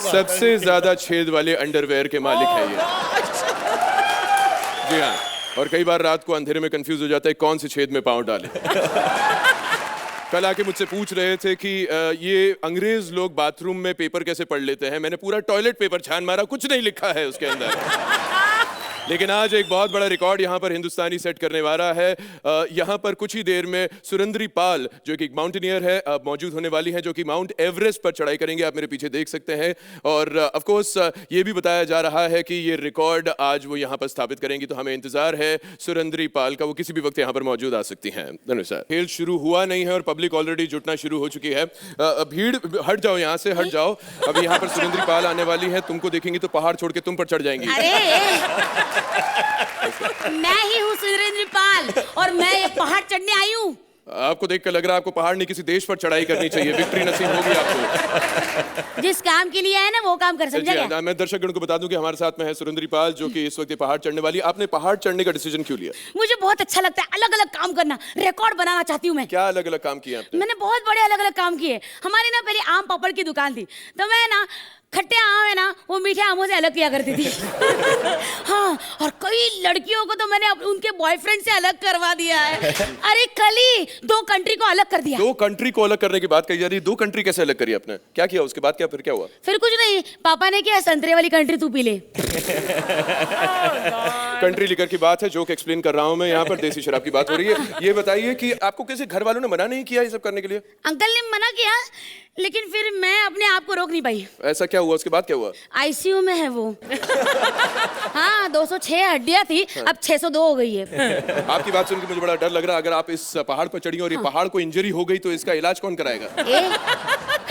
सबसे ज्यादा छेद वाले अंडरवेयर के मालिक है ये। जी हाँ, और कई बार रात को अंधेरे में कंफ्यूज हो जाता है कौन से छेद में पांव डाले। कल आके मुझसे पूछ रहे थे कि ये अंग्रेज लोग बाथरूम में पेपर कैसे पढ़ लेते हैं। मैंने पूरा टॉयलेट पेपर छान मारा, कुछ नहीं लिखा है उसके अंदर। लेकिन आज एक बहुत बड़ा रिकॉर्ड यहाँ पर हिंदुस्तानी सेट करने वाला है। यहाँ पर कुछ ही देर में सुरेंद्री पाल जो कि एक माउंटेनियर है मौजूद होने वाली है, जो कि माउंट एवरेस्ट पर चढ़ाई करेंगे। आप मेरे पीछे देख सकते हैं। और ऑफ कोर्स ये भी बताया जा रहा है कि ये रिकॉर्ड आज वो यहाँ पर स्थापित करेंगी, तो हमें इंतजार है सुरेंद्री पाल का। वो किसी भी वक्त यहाँ पर मौजूद आ सकती हैं। धन्यवाद। खेल शुरू हुआ नहीं है और पब्लिक ऑलरेडी जुटना शुरू हो चुकी है। भीड़ हट जाओ, यहाँ से हट जाओ। अभी यहाँ पर सुरेंद्री पाल आने वाली है, तुमको देखेंगी तो पहाड़ छोड़ के तुम पर चढ़ जाएंगी।
मैं ही हूँ सुरेंद्र पाल, और मैं ये पहाड़ चढ़ने आई हूँ।
आपको देखकर लग रहा है आपको पहाड़ नहीं किसी देश पर चढ़ाई करनी चाहिए। विक्ट्री नसीब होगी आपको।
जिस काम के लिए है ना वो काम कर, समझा क्या?
मैं दर्शकगण को बता दूं कि हमारे साथ में है सुरेंद्री पाल, जो कि इस वक्त पहाड़ चढ़ने वाली। आपने पहाड़ चढ़ने का डिसीजन क्यों लिया?
मुझे बहुत अच्छा लगता है अलग अलग काम करना, रिकॉर्ड बनाना चाहती हूँ मैं।
क्या अलग अलग काम किए आपने?
मैंने बहुत बड़े अलग अलग काम किए। हमारे ना पहले आम पापड़ की दुकान थी, तो मैं ना खट्टे आम है ना वो मीठे आमों से अलग किया करती थी। हाँ, और कई भाई लड़कियों को तो मैंने उनके बॉयफ्रेंड से अलग करवा दिया है। अरे कल ही 2 कंट्री को अलग कर दिया।
2 कंट्री को अलग करने की बात कही जा रही है। 2 कंट्री कैसे अलग करी आपने? क्या किया उसके बाद? फिर क्या हुआ?
फिर कुछ नहीं, पापा ने किया संतरे वाली कंट्री तू पी ले।
कंट्री लिकर की बात है, जोक एक्सप्लेन कर रहा हूं मैं यहाँ पर, देसी शराब की बात हो रही है। ये बताइए कि आपको किसी घर वालों ने मना नहीं किया ये सब करने के लिए?
अंकल ने मना किया, लेकिन फिर मैं अपने आप को रोक नहीं पाई।
ऐसा क्या हुआ? उसके बाद क्या हुआ?
आईसीयू में है वो। हाँ 206 हड्डियां थी, अब 602 हो गई है।
आपकी बात सुनकर मुझे बड़ा डर लग रहा है। अगर आप इस पहाड़ पर चढ़ी और ये पहाड़ को इंजरी हो गई तो इसका इलाज कौन कराएगा?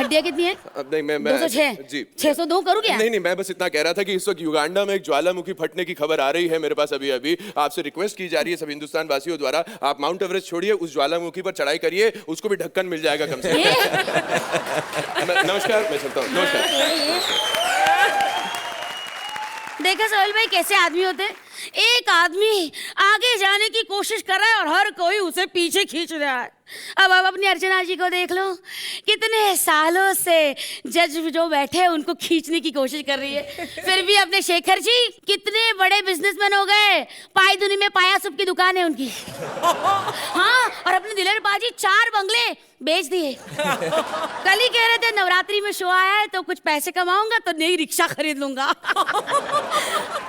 हड्डियां कितनी है?
नहीं मैं
206
जी
602 करूं क्या?
नहीं, मैं बस इतना कह रहा था कि इस वक्त युगांडा में एक ज्वालामुखी फटने की खबर आ रही है मेरे पास अभी। आपसे रिक्वेस्ट की जा रही है सब हिंदुस्तान वासियों द्वारा, आप माउंट एवरेस्ट छोड़िए, उस ज्वालामुखी पर चढ़ाई करिए, उसको भी ढक्कन मिल जाएगा कम से कम। नमस्कार, मैं चलता हूँ। नमस्कार।
देखा सोहेल भाई कैसे आदमी होते हैं? एक आदमी आगे जाने की कोशिश कर रहा है और हर कोई उसे पीछे खींच रहा है। अब आप अपनी अर्चना जी को देख लो, कितने सालों से जज जो बैठे हैं उनको खींचने की कोशिश कर रही है, फिर भी अपने शेखर जी कितने बड़े बिजनेसमैन हो गए। पाई दुनी में पाया सुप की दुकान है उनकी। हाँ, और अपने दिलेर बाजी 4 बंगले बेच दिए। कल ही कह रहे थे नवरात्रि में शो आया है तो कुछ पैसे कमाऊंगा तो नई रिक्शा खरीद लूंगा।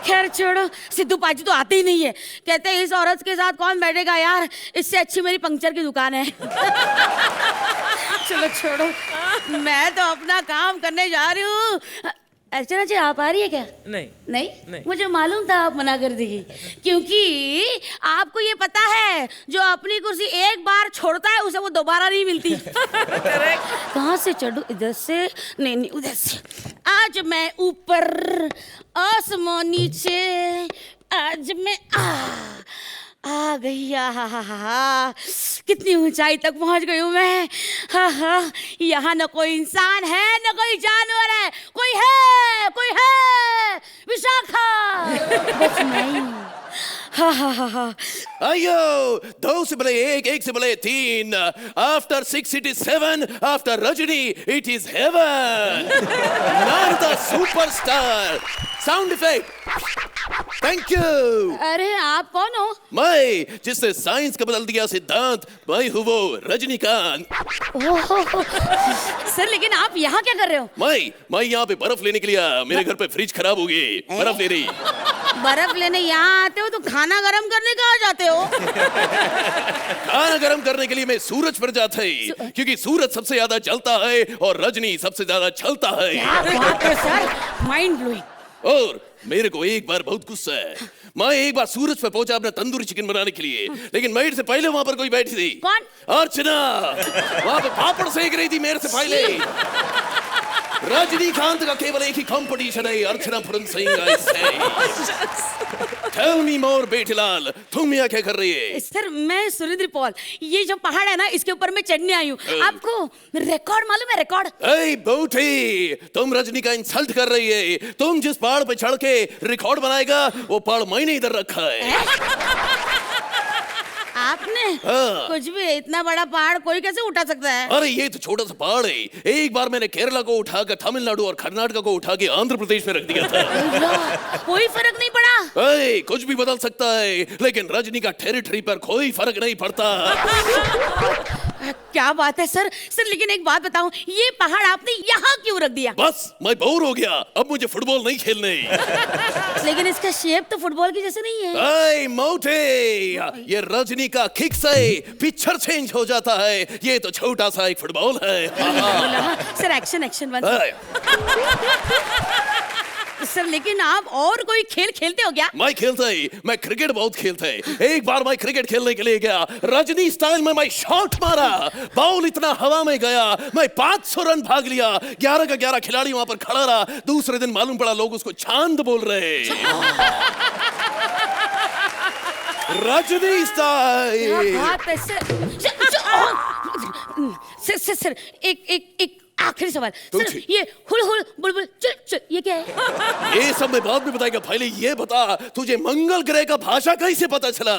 खैर छोड़ो, सिद्धू पाजी तो आते ही नहीं है, कहते हैं इस औरत के साथ कौन बैठेगा यार, इससे अच्छी मेरी पंक्चर की दुकान है। चलो छोड़ो, मैं तो अपना काम करने जा रही हूँ। अर्चना जी आप आ रही है क्या? नहीं? मुझे मालूम था आप मना कर देगी, क्योंकि आपको ये पता है जो अपनी कुर्सी एक बार छोड़ता है उसे वो दोबारा नहीं मिलती। कहाँ से चढ़ूं? इधर से? नहीं उधर से। आज मैं ऊपर, आसमान नीचे, आज मैं आ गई। हा कितनी ऊंचाई तक पहुंच गई हूँ मैं। हाँ, यहाँ न कोई इंसान है न कोई जानवर है, कोई है विशाखा, बस मैं। हाँ।
अयो, 2 से बड़े 1, 1 से बड़े 3, after 6 it is 7, after Rajni it is heaven, Narada superstar, sound effect, thank you.
अरे आप कौन हो?
मैं जिसने साइंस का बदल दिया सिद्धांत, मैं हूँ वो रजनीकांत।
सर लेकिन आप यहाँ क्या कर रहे हो?
मैं यहाँ पे बर्फ लेने के लिए आया, मेरे घर पे फ्रिज खराब हो गई, बर्फ ले रही।
बर्फ लेने यहाँ आते हो तो खाना गरम करने कहाँ जाते हो?
खाना गरम करने के लिए मैं सूरज पर जाता है, क्योंकि सूरज सबसे ज्यादा जलता है और रजनी सबसे ज्यादा छलता है।
क्या बात है सर, माइंड ब्लोइंग।
और मेरे को एक बार बहुत गुस्सा है, मैं एक बार सूरज पे पहुंचा अपना तंदूरी चिकन बनाने के लिए, लेकिन मेरे से पहले वहां पर कोई बैठी थी।
कौन?
अर्चना, वहां पे पापड़ सेक रही थी मेरे से पहले। रजनीकांत का केवल एक ही कंपटीशन है, अर्चना Puran Singh. Tell me more बेटीलाल, तुम यहाँ क्या कर रही है?
सर मैं सुरेंद्र पॉल, ये जो पहाड़ है ना इसके ऊपर मैं चढ़ने आई हूँ। आपको रिकॉर्ड मालूम है? रिकॉर्ड?
ए बूटी, तुम रजनी का इंसल्ट कर रही है। तुम जिस पहाड़ पे चढ़ के रिकॉर्ड बनाएगा वो पहाड़ मैंने इधर रखा है।
आपने? कुछ भी, इतना बड़ा पहाड़ कोई कैसे उठा सकता है?
अरे ये तो छोटा सा पहाड़ है, एक बार मैंने केरला को उठाकर तमिलनाडु और कर्नाटक को उठा के आंध्र प्रदेश में रख दिया था।
कोई फर्क नहीं पड़ा?
कुछ भी बदल सकता है, लेकिन रजनी का टेरिटरी पर कोई फर्क नहीं पड़ता।
क्या बात है सर। लेकिन एक बात बताऊं, ये पहाड़ आपने यहाँ क्यों रख दिया?
बस मैं बोर हो गया, अब मुझे फुटबॉल नहीं खेलने।
लेकिन इसका शेप तो फुटबॉल की जैसे नहीं है।
मोटे, ये रजनी का किक से पिक्चर चेंज हो जाता है, ये तो छोटा सा एक फुटबॉल है।
सर एक्शन सर, लेकिन आप और कोई खेल खेलते हो क्या?
मैं खेलता ही, मैं क्रिकेट बहुत खेलता है। एक बार मैं क्रिकेट खेलने के लिए गया, रजनी स्टाइल में मैं शॉट मारा, बॉल इतना हवा में गया, मैं 500 रन भाग लिया। 11 का 11 खिलाड़ी वहां पर खड़ा रहा। दूसरे दिन मालूम पड़ा लोग उसको चांद बोल रहे। रजनी स्टाइल।
सर एक आखिरी सवाल सर, ये हुल हुल बुलबुल चुल चुल ये क्या है?
ये सब मैं बाद में बताएगा, पहले ये बता तुझे मंगल ग्रह का भाषा कैसे पता चला?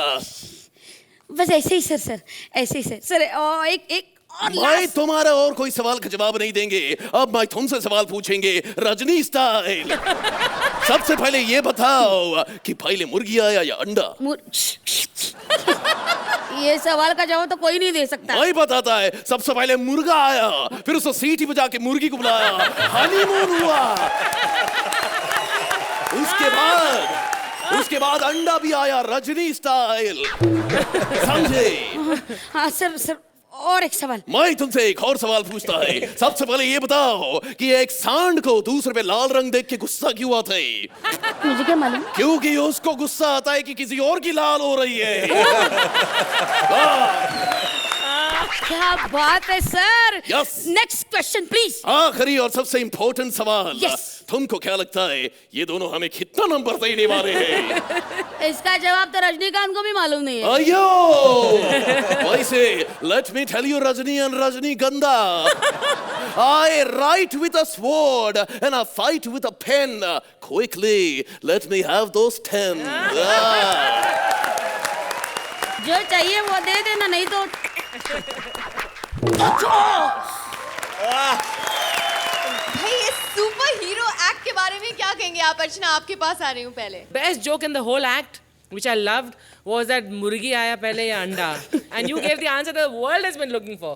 बस ऐसे ही सर ऐसे ही सर। एक
मैं तुम्हारा और कोई सवाल का जवाब नहीं देंगे। अब मैं तुमसे सवाल पूछेंगे रजनी स्टाइल। सबसे पहले ये बताओ कि पहले मुर्गी आया या अंडा?
ये सवाल का जवाब तो कोई नहीं दे सकता।
मैं बताता है। सबसे पहले मुर्गा आया, फिर उसको सीटी बजा के मुर्गी को बुलाया, हनीमून हुआ। उसके बाद अंडा भी आया, रजनी स्टाइल। समझे?
हाँ सर और एक सवाल।
मैं तुमसे एक और सवाल पूछता है। सबसे पहले ये बताओ कि एक सांड को दूसरे पे लाल रंग देख के गुस्सा क्यों आता है?
मुझे क्या मालूम?
क्योंकि उसको गुस्सा आता है कि किसी और की लाल हो रही है।
क्या बात है sir.
Yes.
Next question please.
आखिरी और सबसे इम्पोर्टेंट सवाल।
Yes.
तुमको क्या लगता है ये दोनों हमें कितना नंबर देने वाले हैं?
इसका जवाब तो रजनीकांत को भी मालूम नहीं है।
अयो वैसे let me tell you Rajni and Rajnigandha, I write with a sword and I fight with a pen. Quickly let me have those 10.
जो चाहिए वो दे देना, नहीं तो
भाई ये सुपर हीरो एक्ट के बारे में क्या कहेंगे आप? अर्चना आपके पास आ रही हूँ पहले।
Best joke in the whole act, which I loved, was that मुर्गी आया पहले या अंडा, and you gave the answer the world has been looking for.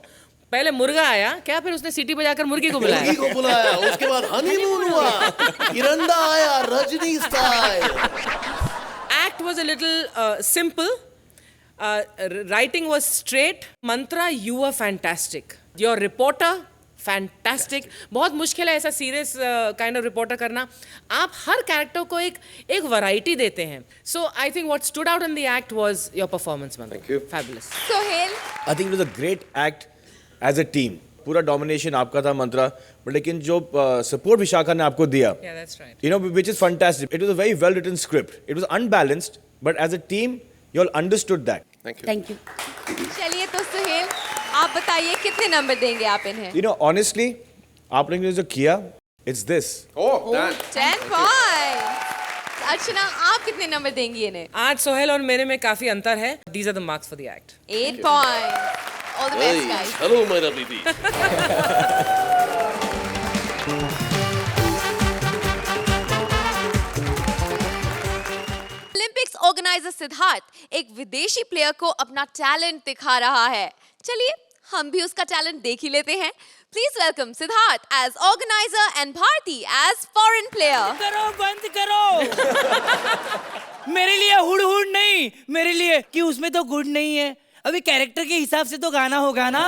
पहले मुर्गा आया क्या, फिर उसने सीटी बजाकर मुर्गी को बुलाया।
उसके बाद हनीमून हुआ, फिर अंडा आया, Rajni style.
Act was a little simple. Writing was straight. Mantra, you were fantastic. Your reporter, fantastic. बहुत मुश्किल है ऐसा सीरियस काइंड ऑफ रिपोर्टर करना। आप हर कैरेक्टर को एक वैरायटी देते हैं। So I think what stood out in the act was your performance, Mantra.
Thank you.
Fabulous.
Sohail,
I think it was a great act as a team. पूरा domination आपका था मंत्रा, but लेकिन जो support विशाखा ने आपको दिया,
Yeah, that's right.
you know, which is fantastic. It was a very well written script. It was unbalanced, but as a team, you all understood that.
Thank you.
चलिए तो सुहेल आप बताइए कितने नंबर देंगे आप इन्हें?
You know, honestly, आप लोगों ने जो किया, it's this.
Oh, damn.
10 points. अर्चना आप कितने नंबर देंगी इन्हें?
आज सोहेल और मेरे में काफी अंतर है। These are the marks for the act.
8 points. All the best guys.
Hello मेरा बीबी।
ओलंपिक्स ऑर्गेनाइजर सिद्धार्थ एक विदेशी प्लेयर को अपना टैलेंट दिखा रहा है। चलिए हम भी उसका टैलेंट देख ही लेते हैं। Please welcome Siddharth as organiser and Bharti as foreign player.
करो बंद करो। मेरे लिए हुड़ हुड़ नहीं, मेरे लिए कि उसमें तो गुड नहीं है। अभी कैरेक्टर के हिसाब से तो गाना होगा ना।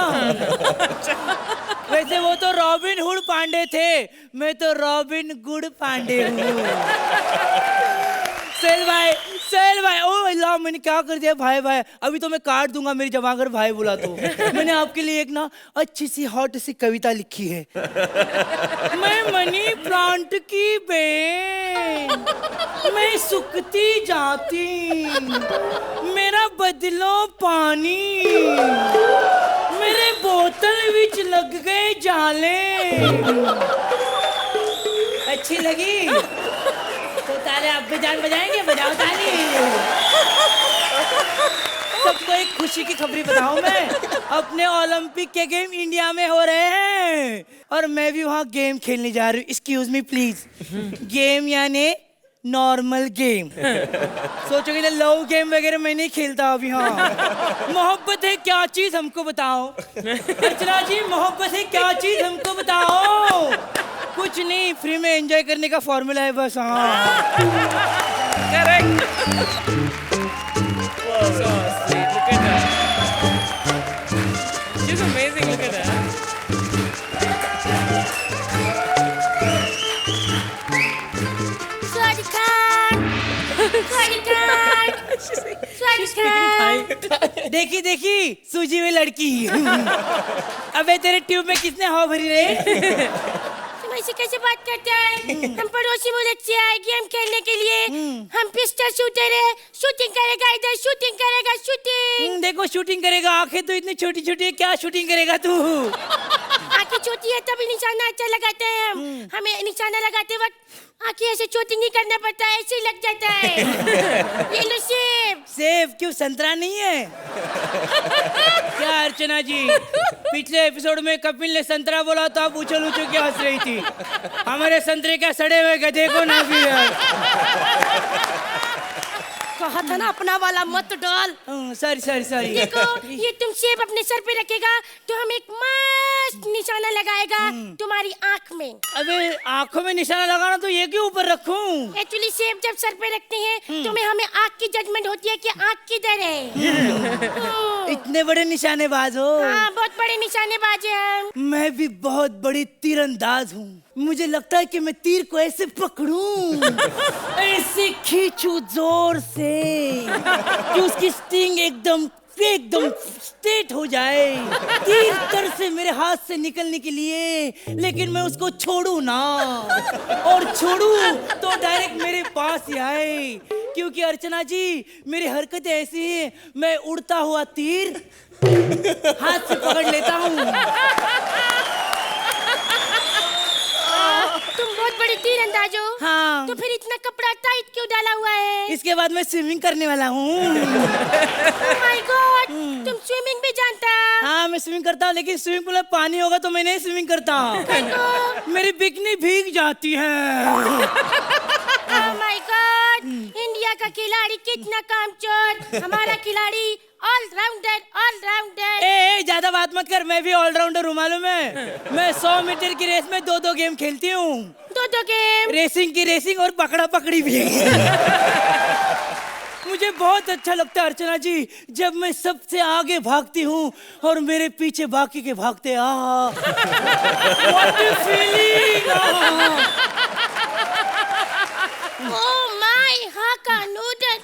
वैसे वो तो रॉबिन हुड पांडे थे, मैं तो रॉबिन गुड पांडे हूँ। सेल भाई, ओ अल्लाह मैंने क्या कर दिया भाई। अभी तो मैं काट दूंगा मेरी जमा कर भाई बोला तो। मैंने आपके लिए एक ना अच्छी सी हॉट सी कविता लिखी है। मैं मनी प्लांट की बेन, मैं सुकती जाती, मेरा बदलो पानी, मेरे बोतल विच लग गए जाले। अच्छी लगी तो ताले आप भी जान बजाएंगे, बजाओ ताली। सबको एक खुशी की खबरी बताऊं मैं, अपने ओलंपिक के गेम इंडिया में हो रहे हैं और मैं भी वहाँ गेम खेलने जा रही हूँ। Excuse me please. गेम यानी नॉर्मल गेम। सोचोगे ना लव गेम वगैरह मैं नहीं खेलता अभी। हाँ, मोहब्बत है क्या चीज हमको बताओ। अर्चना जी मोहब्बत है क्या चीज हमको बताओ। कुछ नहीं, फ्री में एंजॉय करने का फॉर्मूला है बस। हाँ
Correct. So sweet. Look at her. She's amazing. Look at her.
देखी सूजी में लड़की। अबे तेरे ट्यूब में किसने हवा भरी रे?
ऐसे कैसे बात करते हैं? हम पड़ोसी मुल्क से आए गेम खेलने के लिए। हम पिस्टल शूटर है, शूटिंग करेगा इधर, शूटिंग करेगा, शूटिंग।
देखो शूटिंग करेगा, आंखें तो इतनी छोटी छोटी है, क्या शूटिंग करेगा तू?
आंखें छोटी है तभी निशाना अच्छा लगाते हैं हम। हमें निशाना लगाते वक्त आंखें ऐसे छोटी नहीं करना पड़ता है, ऐसे लग जाता है। ये लो
सेब क्यों संतरा नहीं है? क्या अर्चना जी, पिछले एपिसोड में कपिल ने संतरा बोला तो आप उछल उछल के हंस रही थी। हमारे संतरे क्या सड़े हुए गधे को ना भी
कहा था ना अपना वाला मत डाल।
Sorry sorry sorry.
देखो ये तुम सेब अपने सर पे रखेगा तो हम एक मस्त निशाना लगाएगा तुम्हारी आँख में।
अबे आंखों में निशाना लगाना तो ये क्यों ऊपर रखूं?
एक्चुअली सेब जब सर पे रखते हैं तो हमें आँख की जजमेंट होती है कि आँख किधर है।
इतने बड़े निशानेबाज हो?
हाँ बहुत बड़े निशानेबाज हैं हम।
मैं भी बहुत बड़ी तीरंदाज हूँ। मुझे लगता है कि मैं तीर को ऐसे पकड़ूं, ऐसे खींचूं जोर से कि उसकी स्टिंग एकदम स्ट्रेट हो जाए, तीर तर से मेरे हाथ से निकलने के लिए, लेकिन मैं उसको छोड़ू ना, और छोड़ू तो डायरेक्ट मेरे पास ही आए। क्योंकि अर्चना जी मेरी हरकतें ऐसी हैं, मैं उड़ता हुआ तीर हाथ से पकड़ लेता हूँ।
तुम बहुत बड़ी तीरंदाज हो।
हाँ।
तो फिर इतना कपड़ा टाइट क्यों डाला हुआ है?
इसके बाद मैं स्विमिंग करने वाला हूँ।
Oh my God, तुम स्विमिंग भी जानता?
हाँ मैं स्विमिंग करता हूँ, लेकिन स्विमिंग पूल में पानी होगा तो मैं नहीं स्विमिंग करता। मेरी बिकनी भीग जाती है।
Oh my God, इंडिया का खिलाड़ी कितना कामचोर। हमारा खिलाड़ी ऑलराउंडर।
ए ज्यादा बात मत कर, मैं भी ऑलराउंडर हूँ मालूम है। मैं 100 मीटर की रेस में 2-2 गेम खेलती हूँ।
2-2 गेम?
रेसिंग की रेसिंग और पकड़ा पकड़ी भी। मुझे बहुत अच्छा लगता है अर्चना जी जब मैं सबसे आगे भागती हूँ और मेरे पीछे बाकी के भागते। What a feeling!
Oh my, हाँ का नूडल।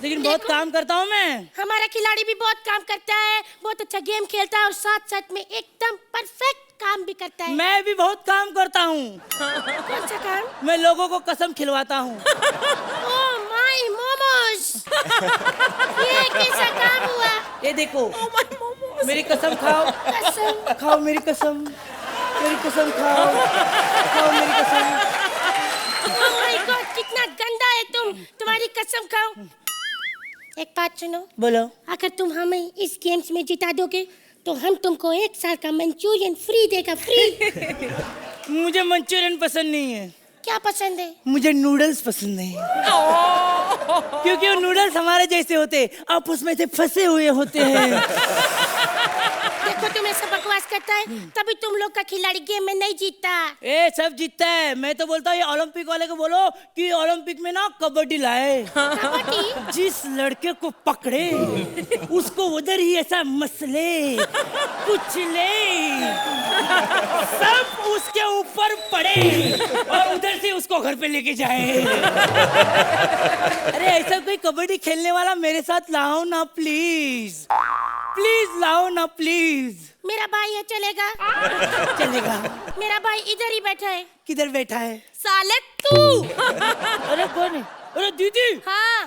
लेकिन बहुत काम करता हूँ मैं।
हमारा खिलाड़ी भी बहुत काम करता है, बहुत अच्छा गेम खेलता है और साथ साथ में एकदम परफेक्ट काम भी करता है।
मैं भी बहुत काम करता हूँ।
कौन सा काम?
मैं लोगों को कसम खिलवाता हूँ।
Oh my momos. ये कैसा काम हुआ?
ये देखो मेरी कसम खाओ।
कसम
खाओ मेरी कसम, मेरी कसम खाओ, खाओ मेरी कसम।
Oh my God, कितना गंदा है तुम। तुम्हारी कसम खाओ। एक बात सुनो।
बोलो।
अगर तुम हमें इस गेम्स में जिता दोगे तो हम तुमको 1 साल का मंचूरियन फ्री देगा, फ्री।
मुझे मंचूरियन पसंद नहीं है।
क्या पसंद है?
मुझे नूडल्स पसंद है। क्योंकि वो नूडल्स हमारे जैसे होते, आप उसमें से फंसे हुए होते हैं।
देखो तुम ऐसा बकवास करता है तभी तुम लोग का खिलाड़ी गेम में नहीं जीतता।
ए सब जीतता है। मैं तो बोलता हूँ ये ओलंपिक वाले को बोलो कि ओलंपिक में ना कबड्डी लाए।
कबड्डी?
जिस लड़के को पकड़े उसको उधर ही ऐसा मसले कुचले सब उसके ऊपर पड़े और उधर से उसको घर पे लेके जाए। अरे ऐसा कोई कबड्डी खेलने वाला मेरे साथ लाओ ना प्लीज, प्लीज लाओ ना प्लीज।
मेरा भाई है, चलेगा?
चलेगा।
मेरा भाई इधर ही बैठा है।
किधर बैठा है?
साले तू।
अरे कौन है? अरे दीदी।
हाँ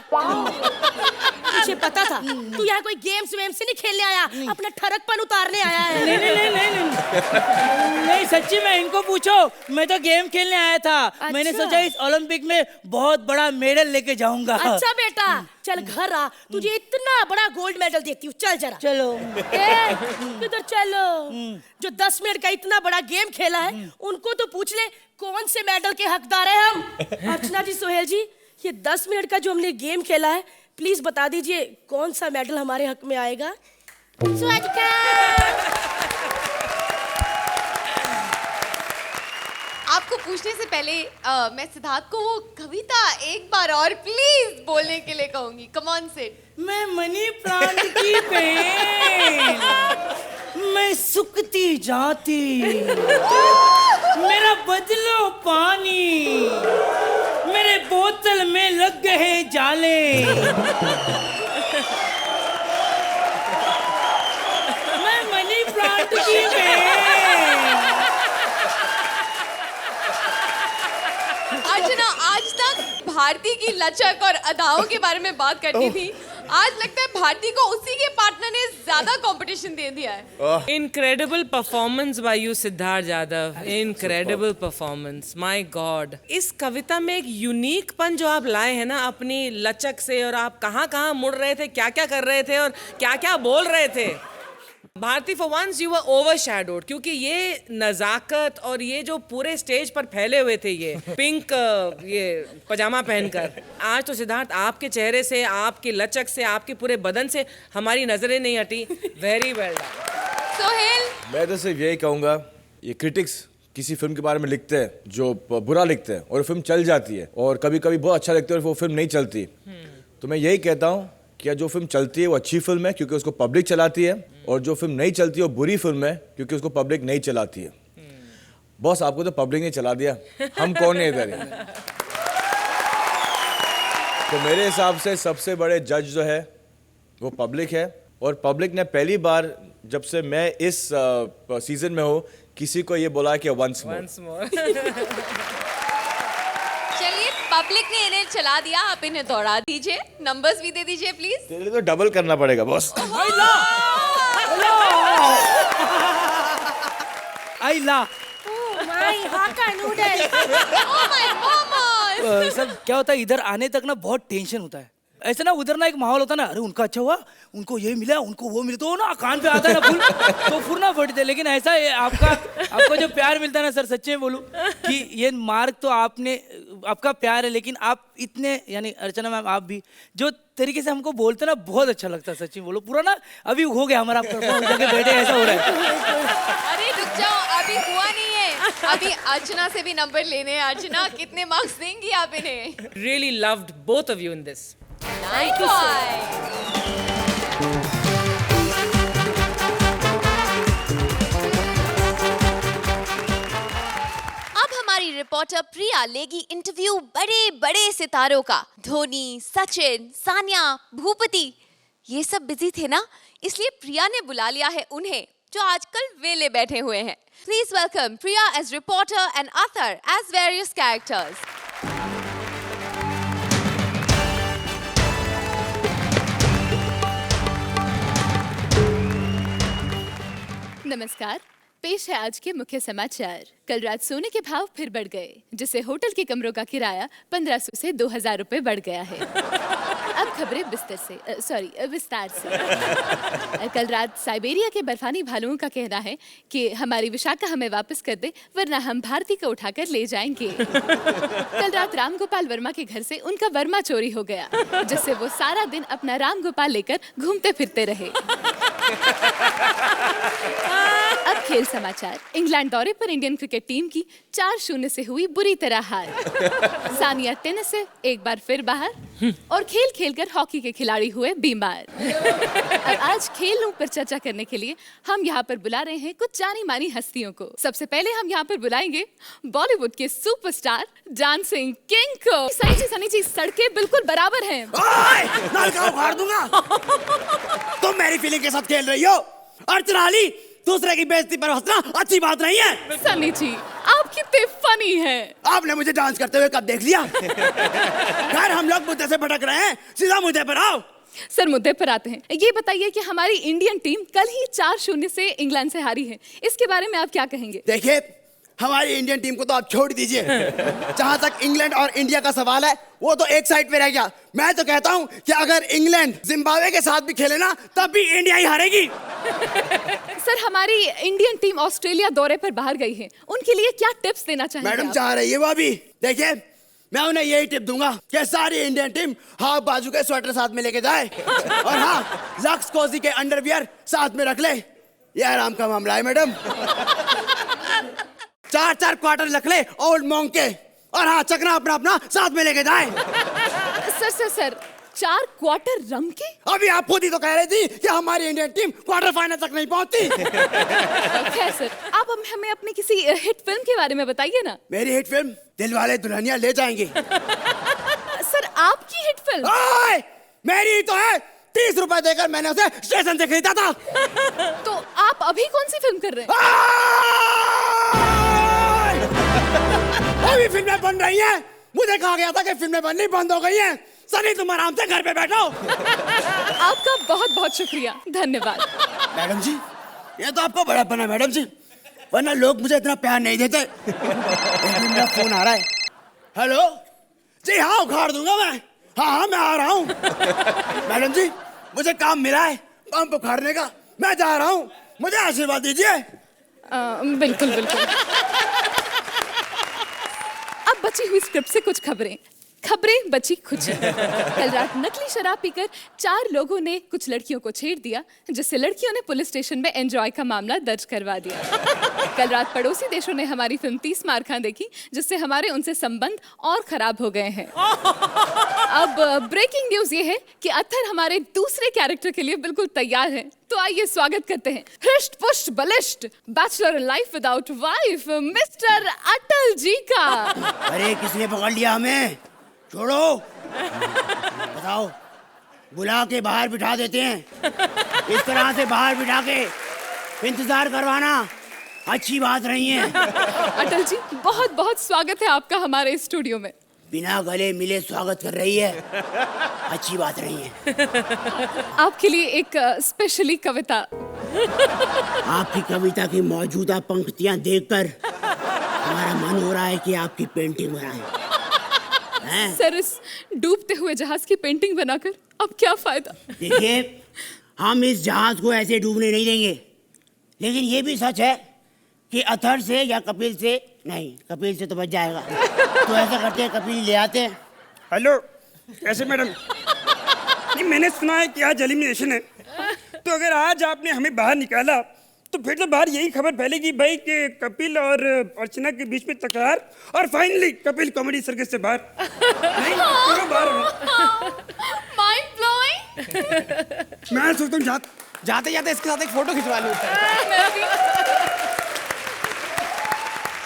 मुझे पता था तू यहाँ कोई गेम्स वेम्स से नहीं खेलने आया, अपना ठरकपन उतारने आया है।
नहीं नहीं नहीं नहीं नहीं, नहीं सच्ची में इनको पूछो, मैं तो गेम खेलने आया था।
अच्छा।
मैंने सोचा इस ओलंपिक में बहुत बड़ा मेडल लेके जाऊंगा।
अच्छा बेटा चल घर आ, तुझे इतना बड़ा गोल्ड मेडल देती हूँ, चल जरा।
चलो।
किधर चलो? जो 10 मिनट का इतना बड़ा गेम खेला है उनको तो पूछ ले कौन से मेडल के हकदार है हम। अर्चना जी, सोहेल जी, ये 10 मिनट का जो हमने गेम खेला है प्लीज बता दीजिए कौन सा मेडल हमारे हक में आएगा।
आपको पूछने से पहले मैं सिद्धार्थ को वो कविता एक बार और प्लीज बोलने के लिए कहूंगी। Come on set.
मैं मनी प्लांट की पेन, मैं सुकती जाती, मेरा बदलो पानी, मेरे बोतल में लग गए जाले। मैं मनी प्लांट की पेन।
अर्चना आज तक भारती की लचक और अदाओं के बारे में बात करती थी, आज लगता है भारती को उसी के पार्टनर ने ज्यादा कंपटीशन दे दिया है।
Incredible performance by you Siddharth Yadav, incredible performance, my God. इस कविता में एक यूनिक पन जो आप लाए हैं ना अपनी लचक से, और आप कहाँ कहाँ मुड़ रहे थे, क्या क्या कर रहे थे और क्या क्या बोल रहे थे। Bharti, for once you were overshadowed, क्योंकि ये नजाकत और ये जो पूरे स्टेज पर फैले हुए थे ये पिंक ये पजामा पहनकर, आज तो सिद्धार्थ आपके चेहरे से, आपकी लचक से, आपके पूरे बदन से हमारी नजरें नहीं हटी। Very well done.
सोहेल,
मैं तो सिर्फ यही कहूँगा, ये क्रिटिक्स किसी फिल्म के बारे में लिखते हैं जो बुरा लिखते हैं और फिल्म चल जाती है, और कभी कभी बहुत अच्छा लिखते हैं और वो फिल्म नहीं चलती। तो मैं यही कहता हूँ कि जो फिल्म चलती है वो अच्छी फिल्म है क्योंकि उसको पब्लिक चलाती है, और जो फिल्म नहीं चलती है वो बुरी फिल्म है क्योंकि उसको पब्लिक नहीं चलाती है। बॉस, आपको तो पब्लिक ने चला दिया, हम कौन है इधर। तो मेरे हिसाब से सबसे बड़े जज जो है वो पब्लिक है, और पब्लिक ने पहली बार जब से मैं इस सीजन में हूँ किसी को ये बोला कि वंस मोर।
चलिए, पब्लिक ने इन्हें चला दिया, आप इन्हें दौड़ा दीजिए, नंबर्स भी दे दीजिए प्लीज।
तेरे लिए तो डबल करना पड़ेगा बॉस।
आई ला
माय हाका नूडल।
Oh my God!
सब क्या होता है, इधर आने तक ना बहुत टेंशन होता है। ऐसे ना उधर ना एक माहौल होता है ना, अरे उनका अच्छा हुआ, उनको ये मिला, उनको वो मिला, तो ना कान पे आता है ना फुल, तो फुल ना फटते। लेकिन ऐसा है आपको जो प्यार मिलता है ना सर, सच्चे में बोलूं कि ये मार्क तो आपका प्यार है, लेकिन आप इतने, यानी अर्चना मैम आप भी जो तरीके से हमको बोलते ना, बहुत अच्छा लगता है। सच्ची बोलो, पूरा ना अभी हो गया हमारा बैठे, ऐसा हो रहा है।
अरे रुक जाओ, अभी हुआ नहीं है, अभी अर्चना से भी नंबर लेने हैं। अर्चना, कितने मार्क्स देंगी आप इन्हें?
Really loved both of you in this.
Nice boy. अब हमारी रिपोर्टर प्रिया लेगी इंटरव्यू बड़े बड़े सितारों का। धोनी, सचिन, सानिया, भूपति, ये सब बिजी थे ना, इसलिए प्रिया ने बुला लिया है उन्हें जो आजकल वेले बैठे हुए हैं। Please welcome Priya as reporter and Athar as various characters.
नमस्कार, पेश है आज के मुख्य समाचार। कल रात सोने के भाव फिर बढ़ गए, जिससे होटल के कमरों का किराया 1500 से 2000 रुपए बढ़ गया है। अब खबरें विस्तार से। कल रात साइबेरिया के बर्फानी भालुओं का कहना है कि हमारी विशाखा हमें वापस कर दे, वरना हम भारती को उठाकर ले जाएंगे। कल रात राम गोपाल वर्मा के घर से उनका वर्मा चोरी हो गया, जिससे वो सारा दिन अपना राम गोपाल लेकर घूमते फिरते रहे। अब खेल समाचार। इंग्लैंड दौरे पर इंडियन क्रिकेट टीम की 4-0 से हुई बुरी तरह हार। सानिया टेनिस से एक बार फिर बाहर, और खेल खेलकर हॉकी के खिलाड़ी हुए बीमार। अब आज खेलों पर चर्चा करने के लिए हम यहाँ पर बुला रहे हैं कुछ जानी मानी हस्तियों को। सबसे पहले हम यहाँ पर बुलाएंगे बॉलीवुड के सुपरस्टार डांसिंग किंग को। सनी जी, सड़कें बिल्कुल बराबर हैं।
उखाड़ दूंगा। तुम मेरी फीलिंग के साथ खेल रही हो। अर्चना अली, दूसरे की बेइज्जती पर हंसना अच्छी बात नहीं है।
सनी जी, आप कितने फनी हैं।
आपने मुझे डांस करते हुए कब देख लिया? खैर, हम लोग मुद्दे से भटक रहे हैं, सीधा मुद्दे पर आओ।
सर, मुद्दे पर आते हैं। ये बताइए कि हमारी इंडियन टीम कल ही 4-0 से इंग्लैंड से हारी है, इसके बारे में आप क्या कहेंगे?
देखिए, हमारी इंडियन टीम को तो आप छोड़ दीजिए। जहां तक इंग्लैंड और इंडिया का सवाल है, वो तो एक साइड पे रह गया। मैं तो कहता हूं कि अगर इंग्लैंड जिम्बाब्वे के साथ भी खेले ना, तब भी इंडिया ही हारेगी।
सर, हमारी इंडियन टीम ऑस्ट्रेलिया दौरे पर बाहर गई है, उनके लिए क्या टिप्स देना चाहेंगे?
मैडम चाह रही है वो भी। देखिए, मैं उन्हें यही टिप दूंगा कि सारी इंडियन टीम हाफ बाजू के स्वेटर साथ में लेके जाए, और हाँ, लक्स कोजी के अंडरवियर साथ में रख ले। ये आराम का मामला है मैडम। 4-4 क्वार्टर रख ले ओल्ड मॉन्क के, और हाँ, चकना अपना अपना साथ में लेके जाए।
सर 4 क्वार्टर रम के?
अभी आप खुद ही तो कह रही थी कि हमारी इंडियन टीम क्वार्टर फाइनल तक नहीं पहुंचती।
खैर सर, आप हमें अपनी किसी हिट फिल्म के बारे में बताइए ना।
मेरी हिट फिल्म दिलवाले दुल्हनिया ले जाएंगे।
सर, आपकी हिट फिल्म?
मेरी तो है, 30 रुपए देकर मैंने उसे स्टेशन से खरीदा था।
तो आप अभी कौन सी फिल्म कर रहे हैं?
अभी फिल्में बन रही हैं। मुझे कहा गया था कि फिल्में बननी बंद हो गई हैं। सनी, तुम आराम से घर पे बैठो।
आपका बहुत बहुत शुक्रिया, धन्यवाद।
मैडम जी, ये तो आपका बड़ापन है मैडम जी, वरना लोग मुझे इतना प्यार नहीं देते। मेरा फोन आ रहा है। हेलो जी, हाँ उखाड़ दूंगा मैं। हाँ मैं आ रहा हूँ। मैडम जी, मुझे काम मिला है पंप उखाड़ने का, मैं जा रहा हूँ, मुझे आशीर्वाद दीजिए।
बिल्कुल बिल्कुल। अब बची हुई स्क्रिप्ट से कुछ खबरें बची कुछ। कल रात नकली शराब पीकर 4 लोगों ने कुछ लड़कियों को छेड़ दिया, जिससे लड़कियों ने पुलिस स्टेशन में एंजॉय का मामला दर्ज करवा दिया। कल रात पड़ोसी देशों ने हमारी फिल्म 30 मार खां देखी, जिससे हमारे उनसे संबंध और खराब हो गए हैं। अब ब्रेकिंग न्यूज ये है कि अत्थर हमारे दूसरे कैरेक्टर के लिए बिल्कुल तैयार है। तो आइए स्वागत करते हैं हृष्ट पुष्ट बलिष्ठ bachelor life without wife mister Atal ji का।
अरे किसने पकड़ लिया हमें? छोड़ो। बताओ, बुला के बाहर बिठा देते हैं। इस तरह से बाहर बिठा के इंतजार करवाना अच्छी बात नहीं है।
अटल जी, बहुत बहुत स्वागत है आपका हमारे स्टूडियो में।
बिना गले मिले स्वागत कर रही है, अच्छी बात नहीं है।
आपके लिए एक स्पेशली कविता।
आपकी कविता की मौजूदा पंक्तियां देखकर हमारा मन हो रहा है कि आपकी पेंटिंग बनाएं।
सर, इस डूबते हुए जहाज की पेंटिंग बनाकर अब क्या फायदा?
देखिए, हम इस जहाज को ऐसे डूबने नहीं देंगे, लेकिन ये भी सच है कि अत्थर से या कपिल से नहीं, कपिल से तो बच जाएगा। तो ऐसा करते हैं, कपिल ले आते हैं।
हेलो, कैसे मैडम? नहीं, मैंने सुना है कि आज एलिमिनेशन है, तो अगर आज आपने हमें बाहर निकाला तो फिर तो बाहर यही खबर फैलेगी भाई कि कपिल और अर्चना के बीच में तकरार, और फाइनली कपिल कॉमेडी सर्कस से बाहर। नहीं, क्यों बाहर हो?
Mind blowing.
मैं सोचता हूँ
जाते जाते इसके साथ एक फोटो खिंचवा लूं।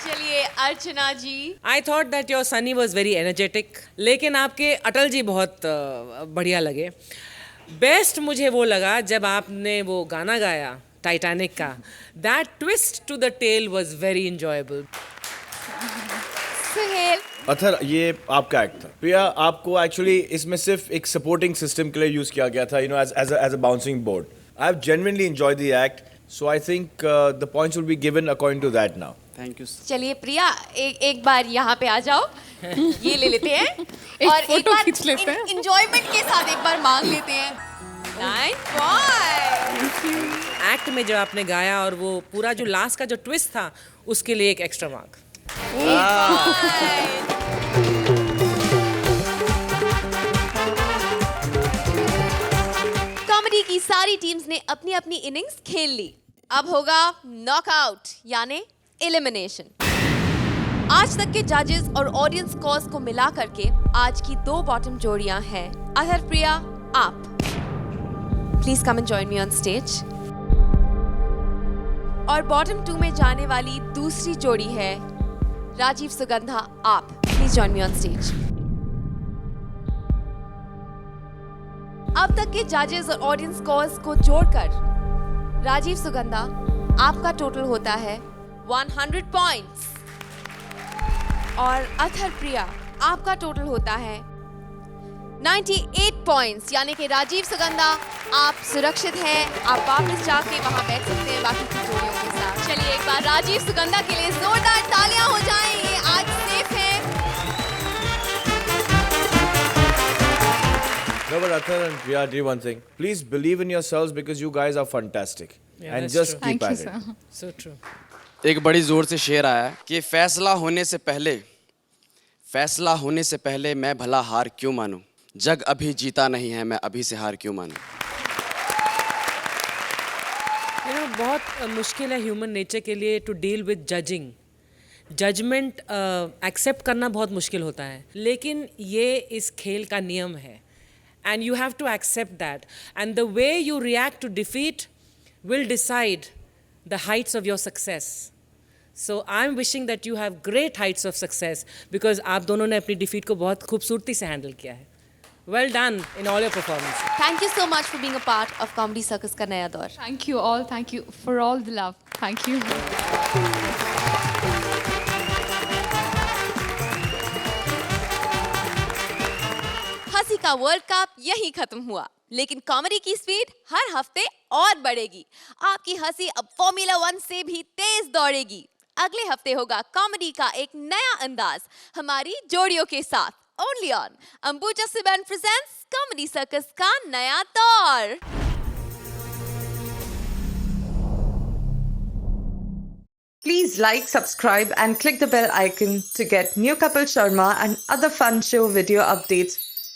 चलिए Archana ji.
I thought that your Sunny was very energetic, लेकिन आपके अटल जी बहुत बढ़िया लगे। बेस्ट मुझे वो लगा जब आपने वो गाना गाया टाइटैनिक का। That twist to the tale was very enjoyable.
Suhail.
अत्थर, ये आपका एक्ट था। प्रिया, आपको एक्चुअली इसमें सिर्फ एक सपोर्टिंग सिस्टम के लिए यूज किया गया था, as a bouncing board. I have genuinely enjoyed the act, so I think the points will be given according to that now.
Thank you.
चलिए प्रिया, एक बार यहाँ पे आ जाओ, ये ले लेते हैं और एक
फोटो
बार
खींच लेते हैं।
एंजॉयमेंट के साथ एक बार मांग लेते हैं। 9 पॉइंट।
एक्ट में जब आपने गाया और वो पूरा जो लास्ट का जो ट्विस्ट था, उसके लिए एक एक्स्ट्रा मार्क।
कॉमेडी की सारी टीम्स ने अपनी अपनी इनिंग्स खेल ली। अब होगा नॉकआउट यानी एलिमिनेशन। आज तक के जजेस और ऑडियंस स्कोर्स को मिला करके आज की 2 बॉटम जोड़ियां हैं। अत्थर, प्रिया, आप please come and join me on stage. और बॉटम 2 में जाने वाली दूसरी जोड़ी है राजीव सुगंधा, आप please join me on stage. अब तक के जजेस और ऑडियंस स्कोर्स को जोड़कर राजीव सुगंधा, आपका टोटल होता है 100 पॉइंट्स और अत्थर, प्रिया, आपका टोटल होता है 98 पॉइंट्स। यानी कि राजीव सुगंधा, आप सुरक्षित हैं, आप वापस जाके वहां बैठ सकते हैं बाकी की जोड़ियों के साथ। चलिए एक बार राजीव सुगंधा के लिए जोरदार तालियां हो जाएं, ये आज सेफ हैं।
No, but Athar and Priya, do one thing. Please believe in yourselves because you guys are fantastic. And just keep at it.
So true.
एक बड़ी जोर से शेर आया है कि फैसला होने से पहले मैं भला हार क्यों मानूं, जग अभी जीता नहीं है मैं अभी से हार क्यों मानूं।
बहुत मुश्किल है ह्यूमन नेचर के लिए to deal with judging. Judgment accept करना बहुत मुश्किल होता है, लेकिन ये इस खेल का नियम है and you have to accept that, and the way you react to defeat will decide the heights of your success. So I'm wishing that you have great heights of success because आप दोनों ने अपनी defeat को बहुत खूबसूरती से handle किया है. Well done in all your performances.
Thank you so much for being a part of Comedy Circus का नया दौर.
Thank you all. Thank you for all the love. Thank you.
हंसी का वर्ल्ड कप यहीं खत्म हुआ। लेकिन कॉमेडी की स्पीड हर हफ्ते और बढ़ेगी। आपकी हंसी अब फॉर्मूला 1 से भी तेज दौड़ेगी। अगले हफ्ते होगा कॉमेडी का एक नया अंदाज हमारी जोड़ियों के साथ। ओनली ऑन अंबुजा सिबन प्रेजेंट्स कॉमेडी सर्कस का नया दौर।
Please like, subscribe and click the bell icon to get new Kapil Sharma and other fun show video updates